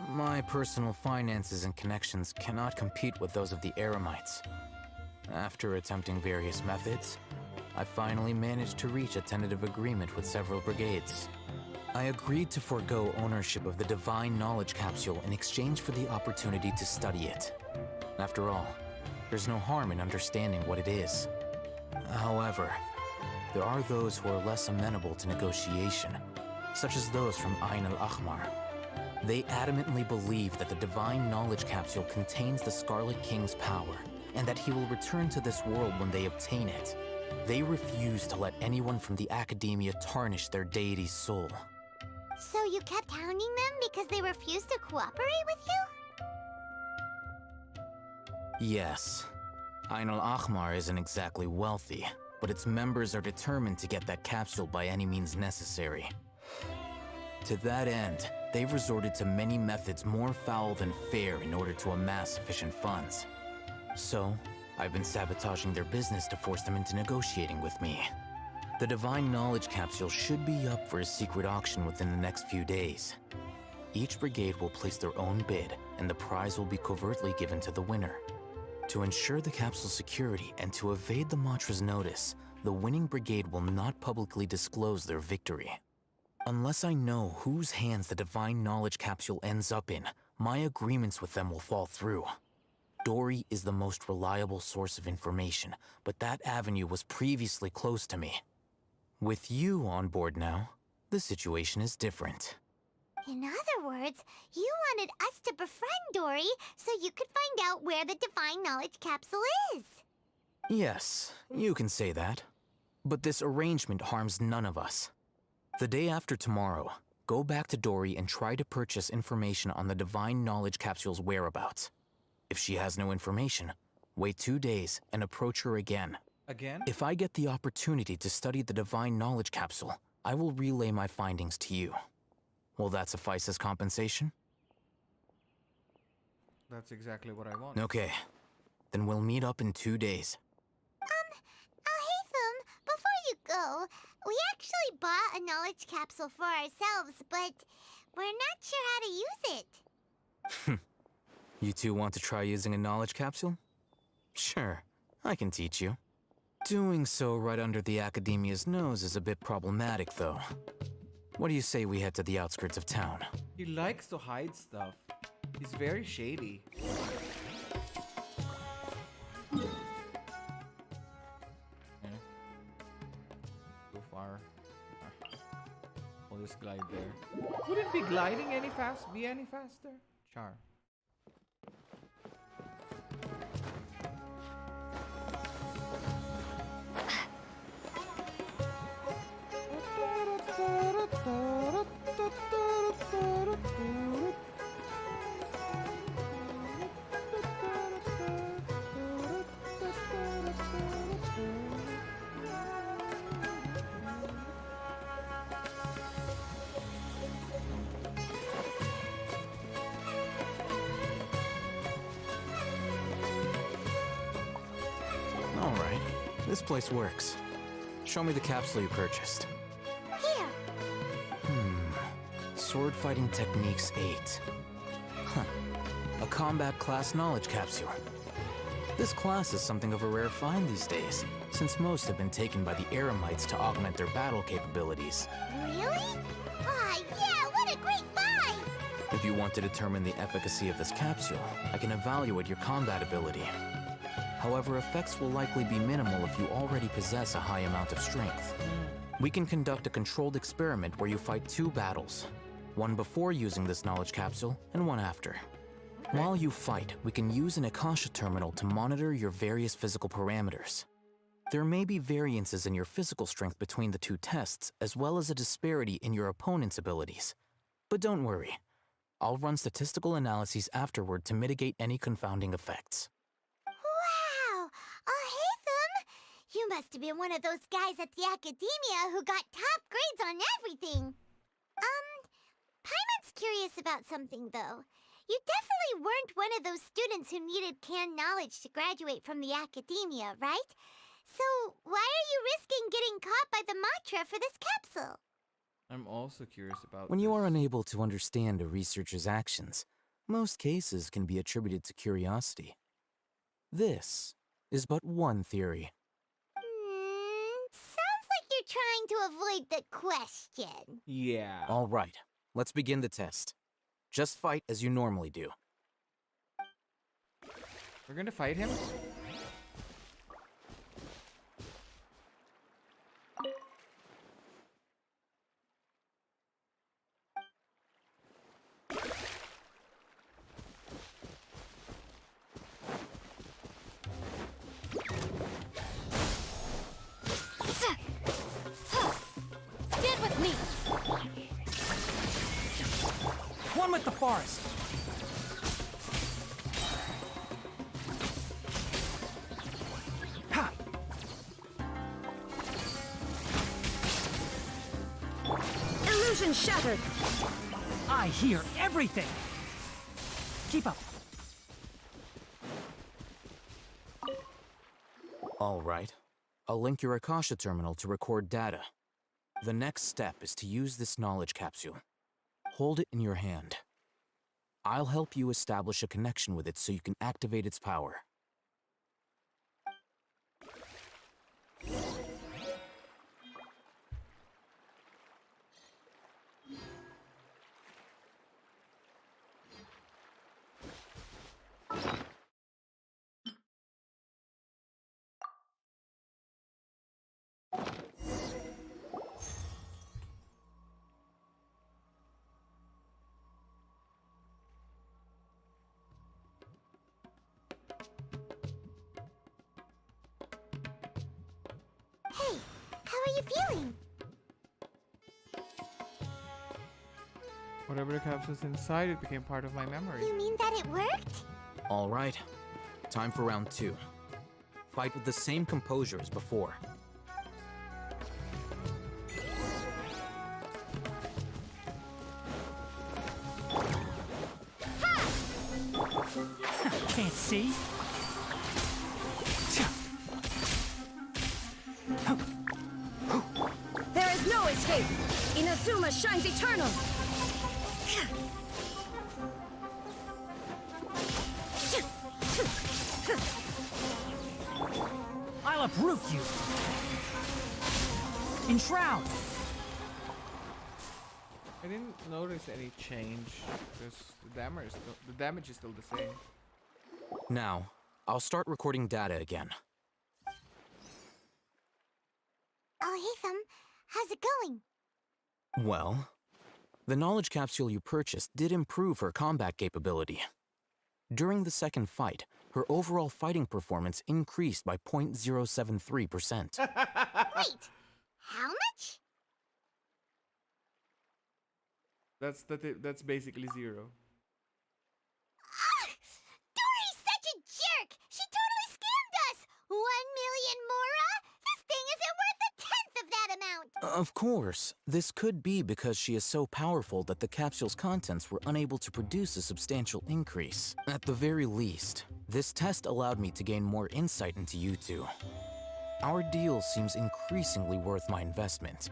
My personal finances and connections cannot compete with those of the Eremites. After attempting various methods, I finally managed to reach a tentative agreement with several brigades. I agreed to forego ownership of the divine knowledge capsule in exchange for the opportunity to study it. After all, there's no harm in understanding what it is. However, there are those who are less amenable to negotiation, such as those from Ain al-Ahmar. They adamantly believe that the divine knowledge capsule contains the Scarlet King's power, and that he will return to this world when they obtain it. They refuse to let anyone from the Academia tarnish their deity's soul. So you kept hounding them because they refused to cooperate with you? Yes. Ain al-Ahmar isn't exactly wealthy, but its members are determined to get that capsule by any means necessary. To that end, they've resorted to many methods more foul than fair in order to amass sufficient funds. So, I've been sabotaging their business to force them into negotiating with me. The divine knowledge capsule should be up for a secret auction within the next few days. Each brigade will place their own bid, and the prize will be covertly given to the winner. To ensure the capsule's security and to evade the Matra's notice, the winning brigade will not publicly disclose their victory. Unless I know whose hands the divine knowledge capsule ends up in, my agreements with them will fall through. Dory is the most reliable source of information, but that avenue was previously closed to me. With you on board now, the situation is different. In other words, you wanted us to befriend Dory so you could find out where the divine knowledge capsule is. Yes, you can say that. But this arrangement harms none of us. The day after tomorrow, go back to Dory and try to purchase information on the divine knowledge capsule's whereabouts. If she has no information, wait 2 days and approach her again. Again? If I get the opportunity to study the divine knowledge capsule, I will relay my findings to you. Will that suffice as compensation? That's exactly what I want. Okay. Then we'll meet up in 2 days. I'll know. We actually bought a knowledge capsule for ourselves, but we're not sure how to use it. You two want to try using a knowledge capsule? Sure, I can teach you. Doing so right under the Academia's nose is a bit problematic, though. What do you say we head to the outskirts of town? He likes to hide stuff. He's very shady. Okay. So far. We'll just glide there. Wouldn't be gliding be any faster? Char. All right, this place works. Show me the capsule you purchased. Here. Sword Fighting Techniques 8. Huh. A combat class knowledge capsule. This class is something of a rare find these days, since most have been taken by the Eremites to augment their battle capabilities. Really? Ah, yeah, what a great buy! If you want to determine the efficacy of this capsule, I can evaluate your combat ability. However, effects will likely be minimal if you already possess a high amount of strength. We can conduct a controlled experiment where you fight 2 battles. One before using this knowledge capsule, and one after. While you fight, we can use an Akasha terminal to monitor your various physical parameters. There may be variances in your physical strength between the 2 tests, as well as a disparity in your opponent's abilities. But don't worry. I'll run statistical analyses afterward to mitigate any confounding effects. Wow! Haytham! You must have been one of those guys at the Academia who got top grades on everything. Paimon's curious about something, though. You definitely weren't one of those students who needed canned knowledge to graduate from the Academia, right? So why are you risking getting caught by the Matra for this capsule? I'm also curious about When you are unable to understand a researcher's actions, most cases can be attributed to curiosity. This is but one theory. Sounds like you're trying to avoid the question. Yeah. All right, let's begin the test. Just fight as you normally do. We're gonna fight him? Stand with me! One with the forest! Ha! Illusion shattered! I hear everything! Keep up. All right. I'll link your Akasha terminal to record data. The next step is to use this knowledge capsule. Hold it in your hand. I'll help you establish a connection with it so you can activate its power. Hey, how are you feeling? Whatever the capsule's inside, it became part of my memory. You mean that it worked? All right. Time for round 2. Fight with the same composure as before. Can't see? escape! Inazuma shines eternal! I'll uproot you! Enshroud! I didn't notice any change because the damage is still the same. Now, I'll start recording data again. Oh, Hatham, how's it going? Well, the knowledge capsule you purchased did improve her combat capability. During the second fight, her overall fighting performance increased by 0.073%. Wait, how much? That's basically zero. Dory's such a jerk! She totally scammed us! 1 million mora? This thing isn't worth a tenth of that amount! Of course, this could be because she is so powerful that the capsule's contents were unable to produce a substantial increase. At the very least, this test allowed me to gain more insight into you two. Our deal seems increasingly worth my investment.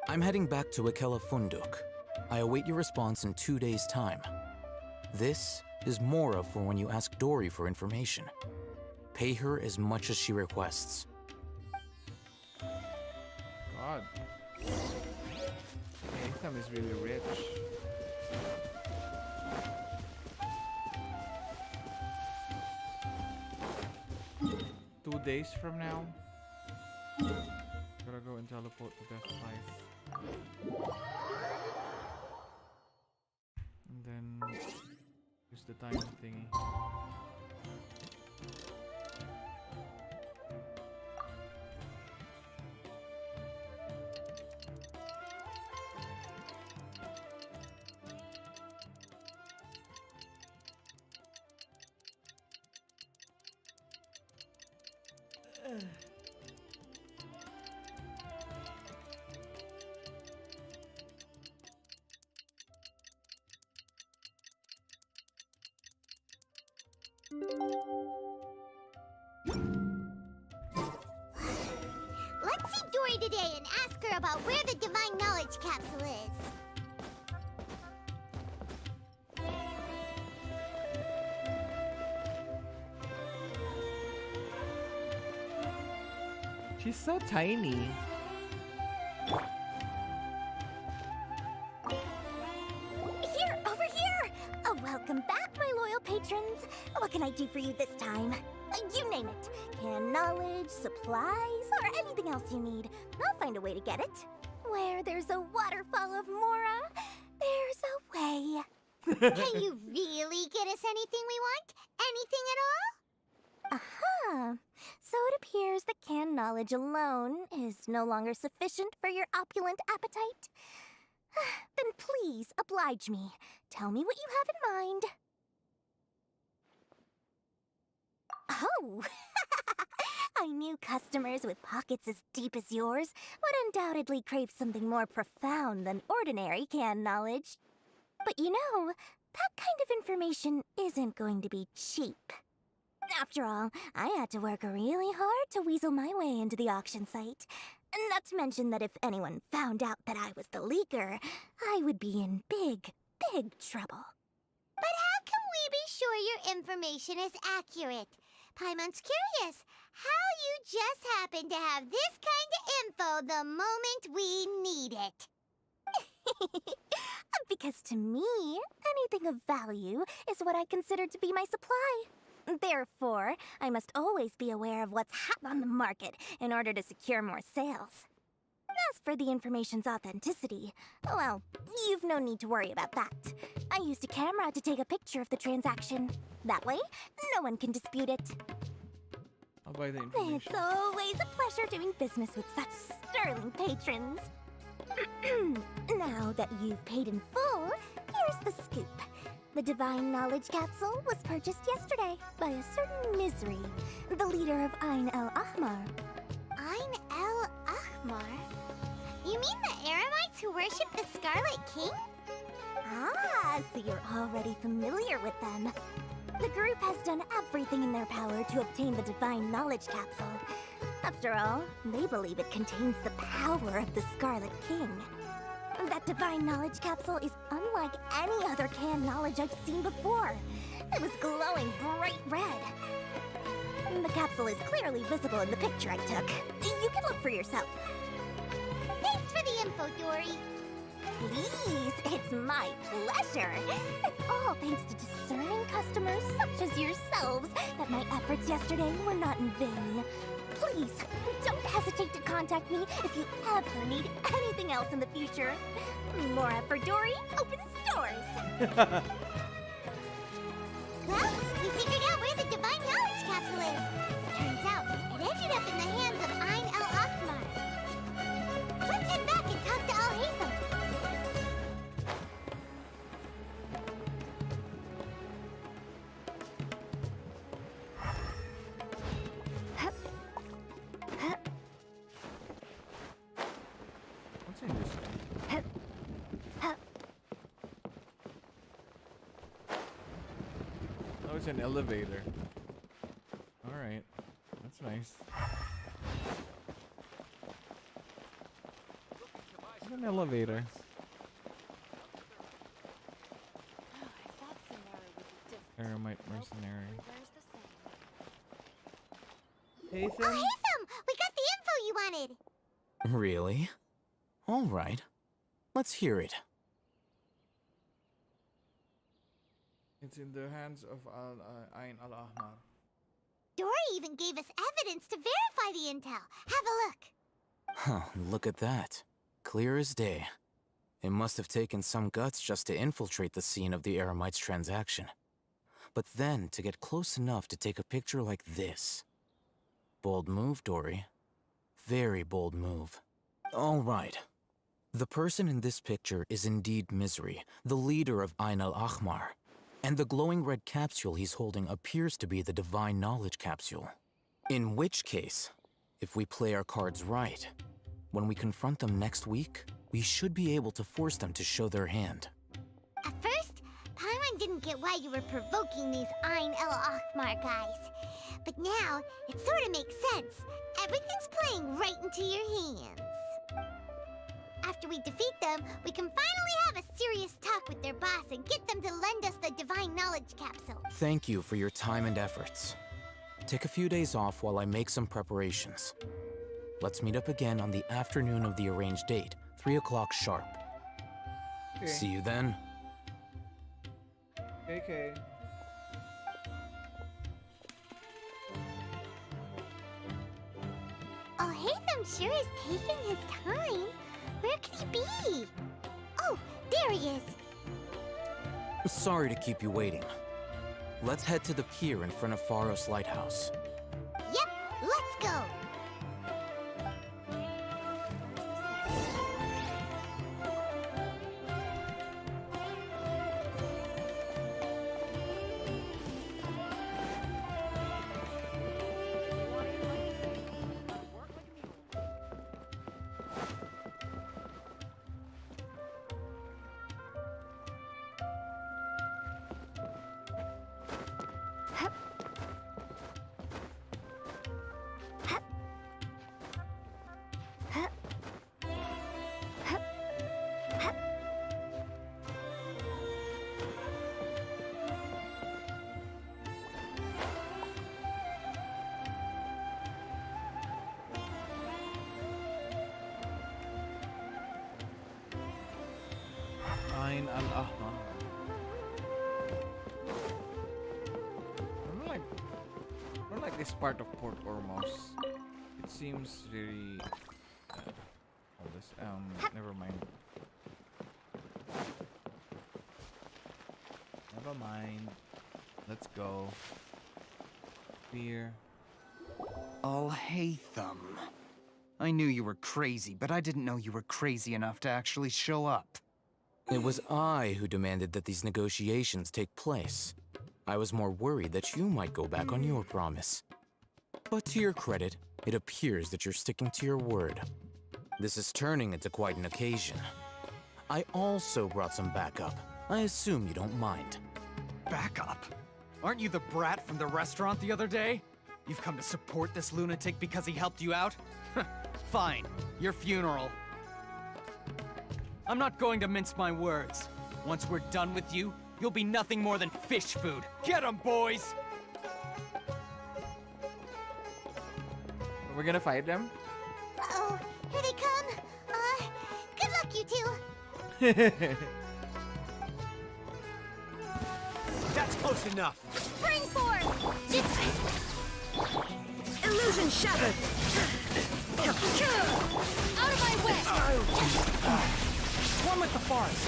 I'm heading back to Akela Funduk. I await your response in 2 days' time. This is Mora for when you ask Dory for information. Pay her as much as she requests. God. Hatham is really rich. Two days from now, gotta go and teleport to Death Place. And then use the time thingy. Let's see Dory today and ask her about where the Divine Knowledge Capsule is. She's so tiny. Here, over here! Oh, welcome back, my loyal patrons. What can I do for you this time? You name it. Canned knowledge, supplies, or anything else you need. I'll find a way to get it. Where there's a waterfall of Mora, there's a way. Can you really get us anything we want? Anything at all? Aha! So it appears that canned knowledge alone is no longer sufficient for your opulent appetite. Then please oblige me. Tell me what you have in mind. Oh! I knew customers with pockets as deep as yours would undoubtedly crave something more profound than ordinary canned knowledge. But you know, that kind of information isn't going to be cheap. After all, I had to work really hard to weasel my way into the auction site. Not to mention that if anyone found out that I was the leaker, I would be in big, big trouble. But how can we be sure your information is accurate? Paimon's curious how you just happen to have this kind of info the moment we need it. Because to me, anything of value is what I consider to be my supply. Therefore, I must always be aware of what's hot on the market in order to secure more sales. As for the information's authenticity, well, you've no need to worry about that. I used a camera to take a picture of the transaction. That way, no one can dispute it. I'll buy the information. It's always a pleasure doing business with such sterling patrons. Now that you've paid in full, here's the scoop. The Divine Knowledge Capsule was purchased yesterday by a certain Misery, the leader of Ain El Ahmar. Ain El Ahmar? You mean the Eremites who worship the Scarlet King? Ah, so you're already familiar with them. The group has done everything in their power to obtain the Divine Knowledge Capsule. After all, they believe it contains the power of the Scarlet King. That divine knowledge capsule is unlike any other canned knowledge I've seen before. It was glowing bright red. The capsule is clearly visible in the picture I took. You can look for yourself. Thanks for the info, Dory. Please, it's my pleasure. It's all thanks to discerning customers such as yourselves that my efforts yesterday were not in vain. Please, don't hesitate to contact me if you ever need anything else in the future. More effort, Dory. Opens doors. Well, we figured out where the divine knowledge capsule is. Turns out, it ended up in the hands of Ain al-Ahmar. Let's head back and talk to Al-Haytham. What's in this thing? Oh, it's an elevator. Alright. That's nice. It's an elevator. Eremite mercenary. Haytham? Al-Haytham! We got the info you wanted! Really? All right. Let's hear it. It's in the hands of Ain al-Ahmar. Dory even gave us evidence to verify the intel. Have a look. Huh, look at that. Clear as day. It must have taken some guts just to infiltrate the scene of the Eremite's transaction. But then to get close enough to take a picture like this. Bold move, Dory. Very bold move. All right. The person in this picture is indeed Misery, the leader of Ain al-Ahmar. And the glowing red capsule he's holding appears to be the divine knowledge capsule. In which case, if we play our cards right, when we confront them next week, we should be able to force them to show their hand. At first, Paimon didn't get why you were provoking these Ain al-Ahmar guys. But now, it sort of makes sense. Everything's playing right into your hands. After we defeat them, we can finally have a serious talk with their boss and get them to lend us the divine knowledge capsule. Thank you for your time and efforts. Take a few days off while I make some preparations. Let's meet up again on the afternoon of the arranged date, 3 o'clock sharp. Okay. See you then. Okay. Al-Haytham sure is taking his time. Where could he be? Oh, there he is. Sorry to keep you waiting. Let's head to the pier in front of Pharos Lighthouse. Yep, let's go. Ain al-Ahmar. I don't like this part of Port Ormos. It seems very... all this, never mind. Never mind. Let's go. Here. Al-Haytham. I knew you were crazy, but I didn't know you were crazy enough to actually show up. It was I who demanded that these negotiations take place. I was more worried that you might go back on your promise. But to your credit, it appears that you're sticking to your word. This is turning into quite an occasion. I also brought some backup. I assume you don't mind. Backup? Aren't you the brat from the restaurant the other day? You've come to support this lunatic because he helped you out? Fine, your funeral. I'm not going to mince my words. Once we're done with you, you'll be nothing more than fish food. Get 'em, boys! We're gonna fight them? Uh-oh, here they come. Good luck, you two. That's close enough. Spring forth! This way. Illusion shattered! Out of my way! One with the forest.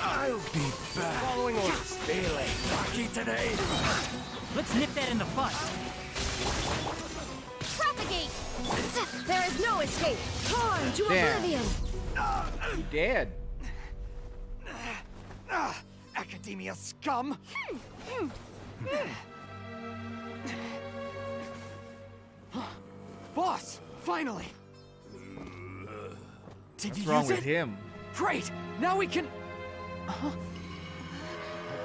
I'll be back. Following orders. Feeling lucky today. Let's nip that in the bud. Propagate! There is no escape! Torn to Damn. oblivion! You dead. Academia scum! Boss! Finally! Did What's you wrong use with it? him? Great! Now we can... What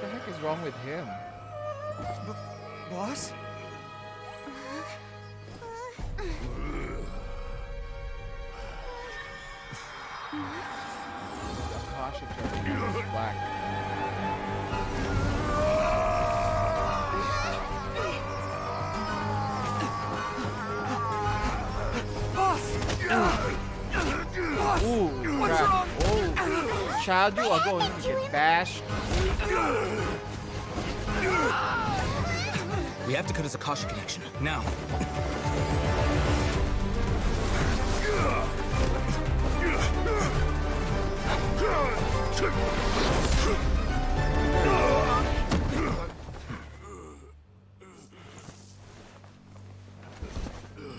the heck is wrong with him? Boss? Akasha turn is black. Ooh, What's crap. wrong? Oh, child, you are going to get bashed. We have Dakota's Akasha connection. Now.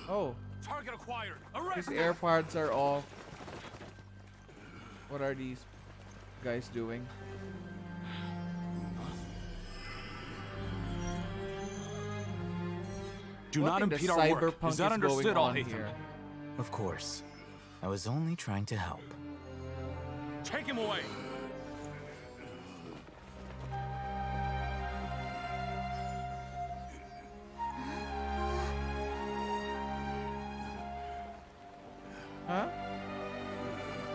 Oh, Target acquired. his air parts are off. What are these guys doing? Do What not in the impede our work. cyberpunk Is that is going understood, on Alhaitham? here? Of course. I was only trying to help. Take him away. Huh?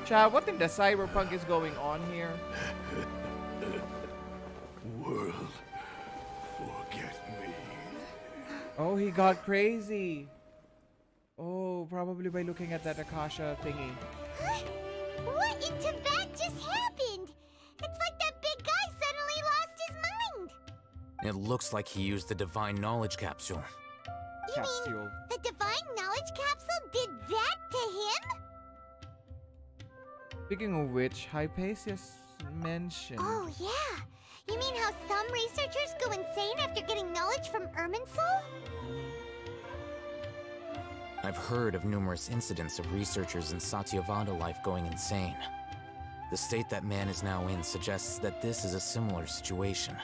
Child, what in the cyberpunk is going on here? World, forget me. Oh, he got crazy. Oh, probably by looking at that Akasha thingy. What in Tibet just happened? It's like that big guy suddenly lost his mind. It looks like he used the divine knowledge capsule. You mean the divine knowledge capsule did that to him? Speaking of which, Hypatius mentioned. Oh, yeah. You mean how some researchers go insane after getting knowledge from Irminsul? I've heard of numerous incidents of researchers in Satyavada life going insane. The state that man is now in suggests that this is a similar situation.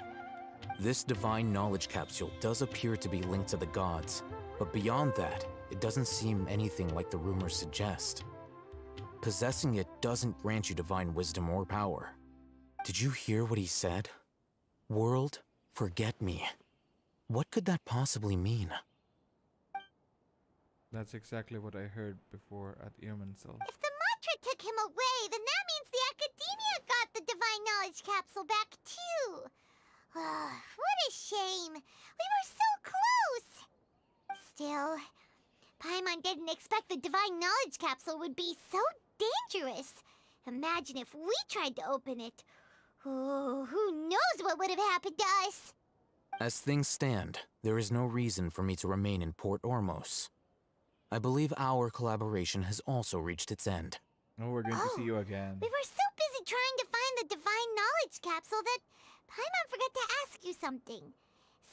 This divine knowledge capsule does appear to be linked to the gods, but beyond that, it doesn't seem anything like the rumors suggest. Possessing it doesn't grant you divine wisdom or power. Did you hear what he said? World, forget me. What could that possibly mean? That's exactly what I heard before at Irminsul. If the mantra took him away, then that means the Academia got the divine knowledge capsule back too. What a shame. We were so close. Still, Paimon didn't expect the divine knowledge capsule would be so dangerous. Imagine if we tried to open it. Oh, who knows what would have happened to us? As things stand, there is no reason for me to remain in Port Ormos. I believe our collaboration has also reached its end. Oh, we're going to see you again. We were so busy trying to find the divine knowledge capsule that Paimon forgot to ask you something.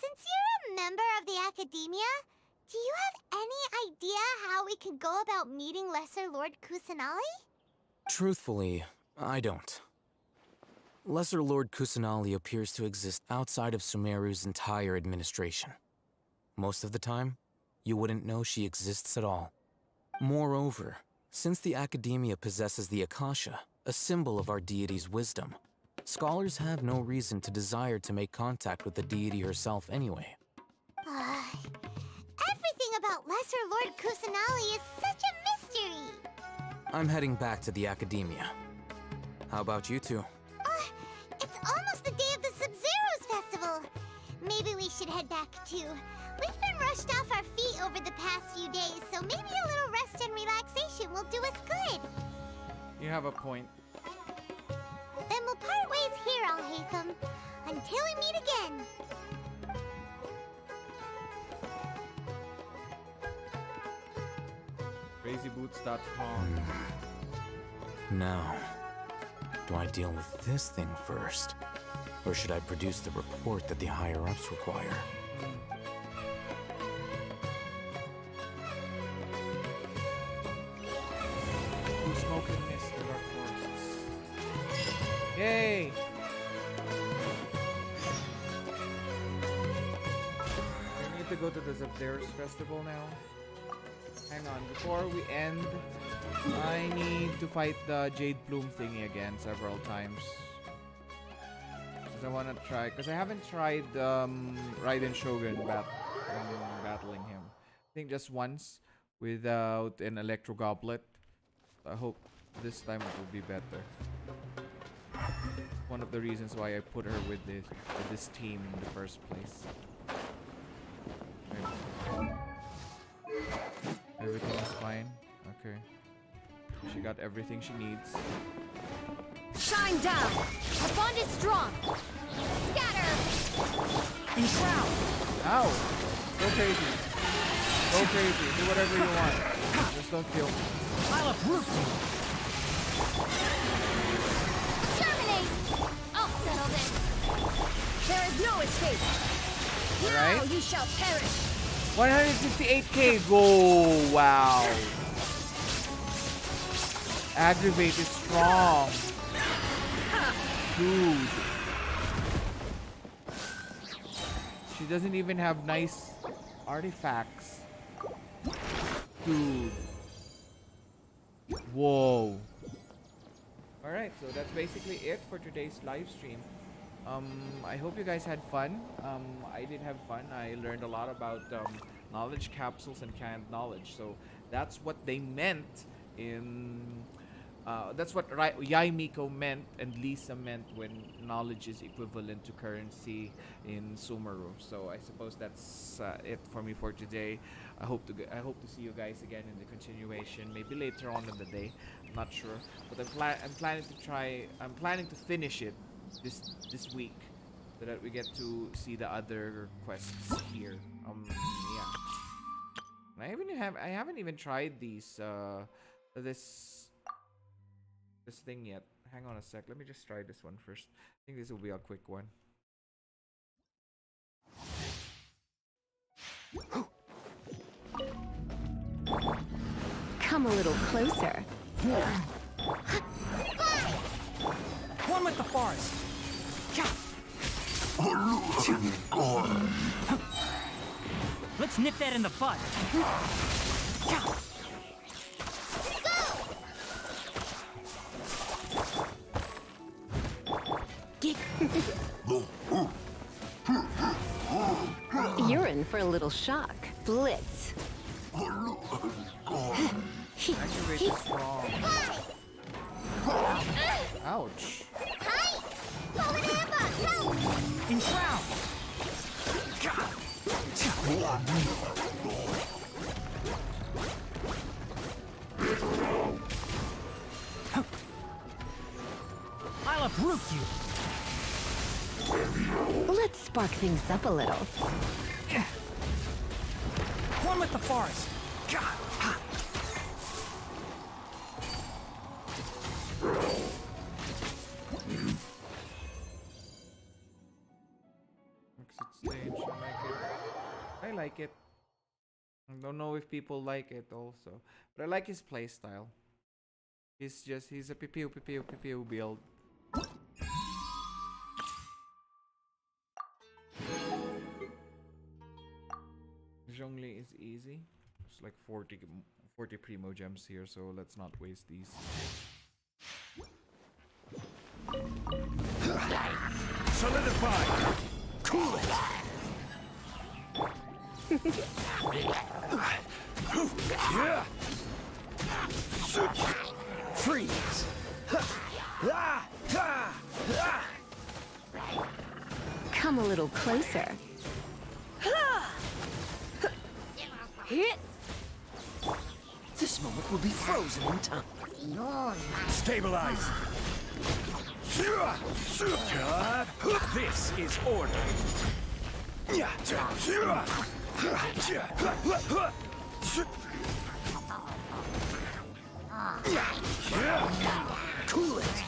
Since you're a member of the Academia, do you have any idea how we can go about meeting Lesser Lord Kusanali? Truthfully, I don't. Lesser Lord Kusanali appears to exist outside of Sumeru's entire administration. Most of the time, you wouldn't know she exists at all. Moreover, since the Academia possesses the Akasha, a symbol of our deity's wisdom, scholars have no reason to desire to make contact with the deity herself anyway. Everything about Lesser Lord Kusanali is such a mystery. I'm heading back to the academia. How about you two? It's almost the day of the Sub-Zero's festival. Maybe we should head back too. We've been rushed off our feet over the past few days, so maybe a little rest and relaxation will do us good. You have a point. Then we'll part ways here, Al-Haytham. Until we meet again. Crazyboots.com. Now, do I deal with this thing first? Or should I produce the report that the higher-ups require? Smoke and mist, the dark forests. Yay! We need to go to the Sub-Zero's festival now. Hang on, before we end, I need to fight the Jade Plume thingy again several times. Because I want to try, because I haven't tried Raiden Shogun battling him. I think just once without an Electro Goblet. I hope this time it will be better. One of the reasons why I put her with this team in the first place. Okay. Everything is fine. Okay. She got everything she needs. Shine down! Our bond is strong! Scatter! Enshroud! Ow! Go crazy. Go crazy. Do whatever you want. Just don't kill me. I'll uproot you! Terminate! I'll settle this! There is no escape! Now Alright. you shall perish! 158k. Go! Wow. Aggravate is strong. Dude. She doesn't even have nice artifacts. Dude. Whoa. Alright, so that's basically it for today's live stream. I hope you guys had fun. I did have fun. I learned a lot about knowledge capsules and canned knowledge. So that's what they meant in... that's what Yai Miko meant and Lisa meant when knowledge is equivalent to currency in Sumeru. So I suppose that's it for me for today. I hope to see you guys again in the continuation, maybe later on in the day. I'm not sure, but I'm planning to finish it this week so that we get to see the other quests here. Yeah. I haven't even tried these this thing yet. Hang on a sec. Let me just try this one first. I think this will be a quick one. Come a little closer. One with the forest! Let's nip that in the bud! You're in for a little shock. Blitz. Activate is strong. Ouch. Enshroud! I'll uproot you! Let's spark things up a little. One with the forest! Exit stage. I like it. I don't know if people like it also, but I like his playstyle. He's a pew build. Zhongli is easy. It's like 40 primo gems here, so let's not waste these. Solidify! Cool it! Yeah. Freeze! Come a little closer. This moment will be frozen in time. Stabilize! This is order! Cool it!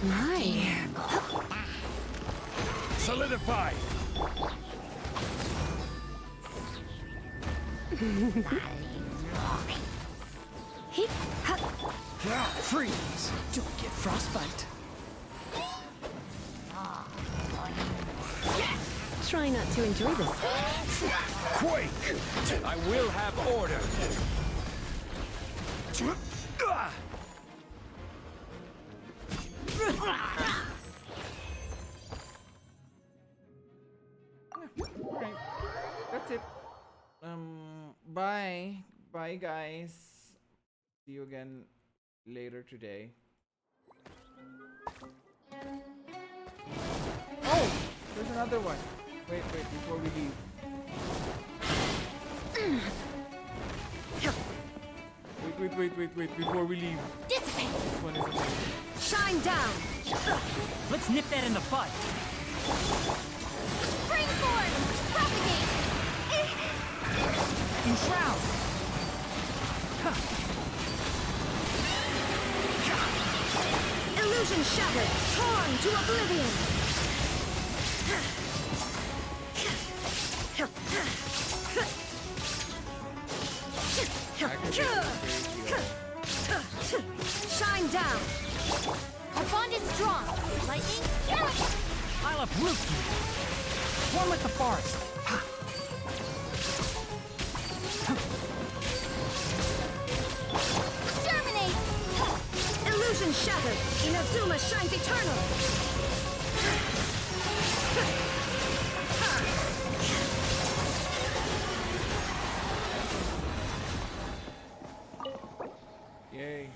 My. Solidify! Freeze! Don't get frostbite. Try not to enjoy this. Quake! I will have order! Alright. That's it. Bye. Bye, guys. See you again later today. Oh! There's another one. Wait, before we leave. Wait, before we leave. Dissipate! This one is amazing. Shine down! Let's nip that in the bud. Springboard! Propagate! Enshroud! Illusion shattered! Torn to oblivion! Shine down! Our bond is strong! Lightning, I'll uproot you. One with the forest. exterminate! Illusion shattered! Inazuma shines eternal! Yay.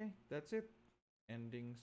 Okay, that's it. Endings.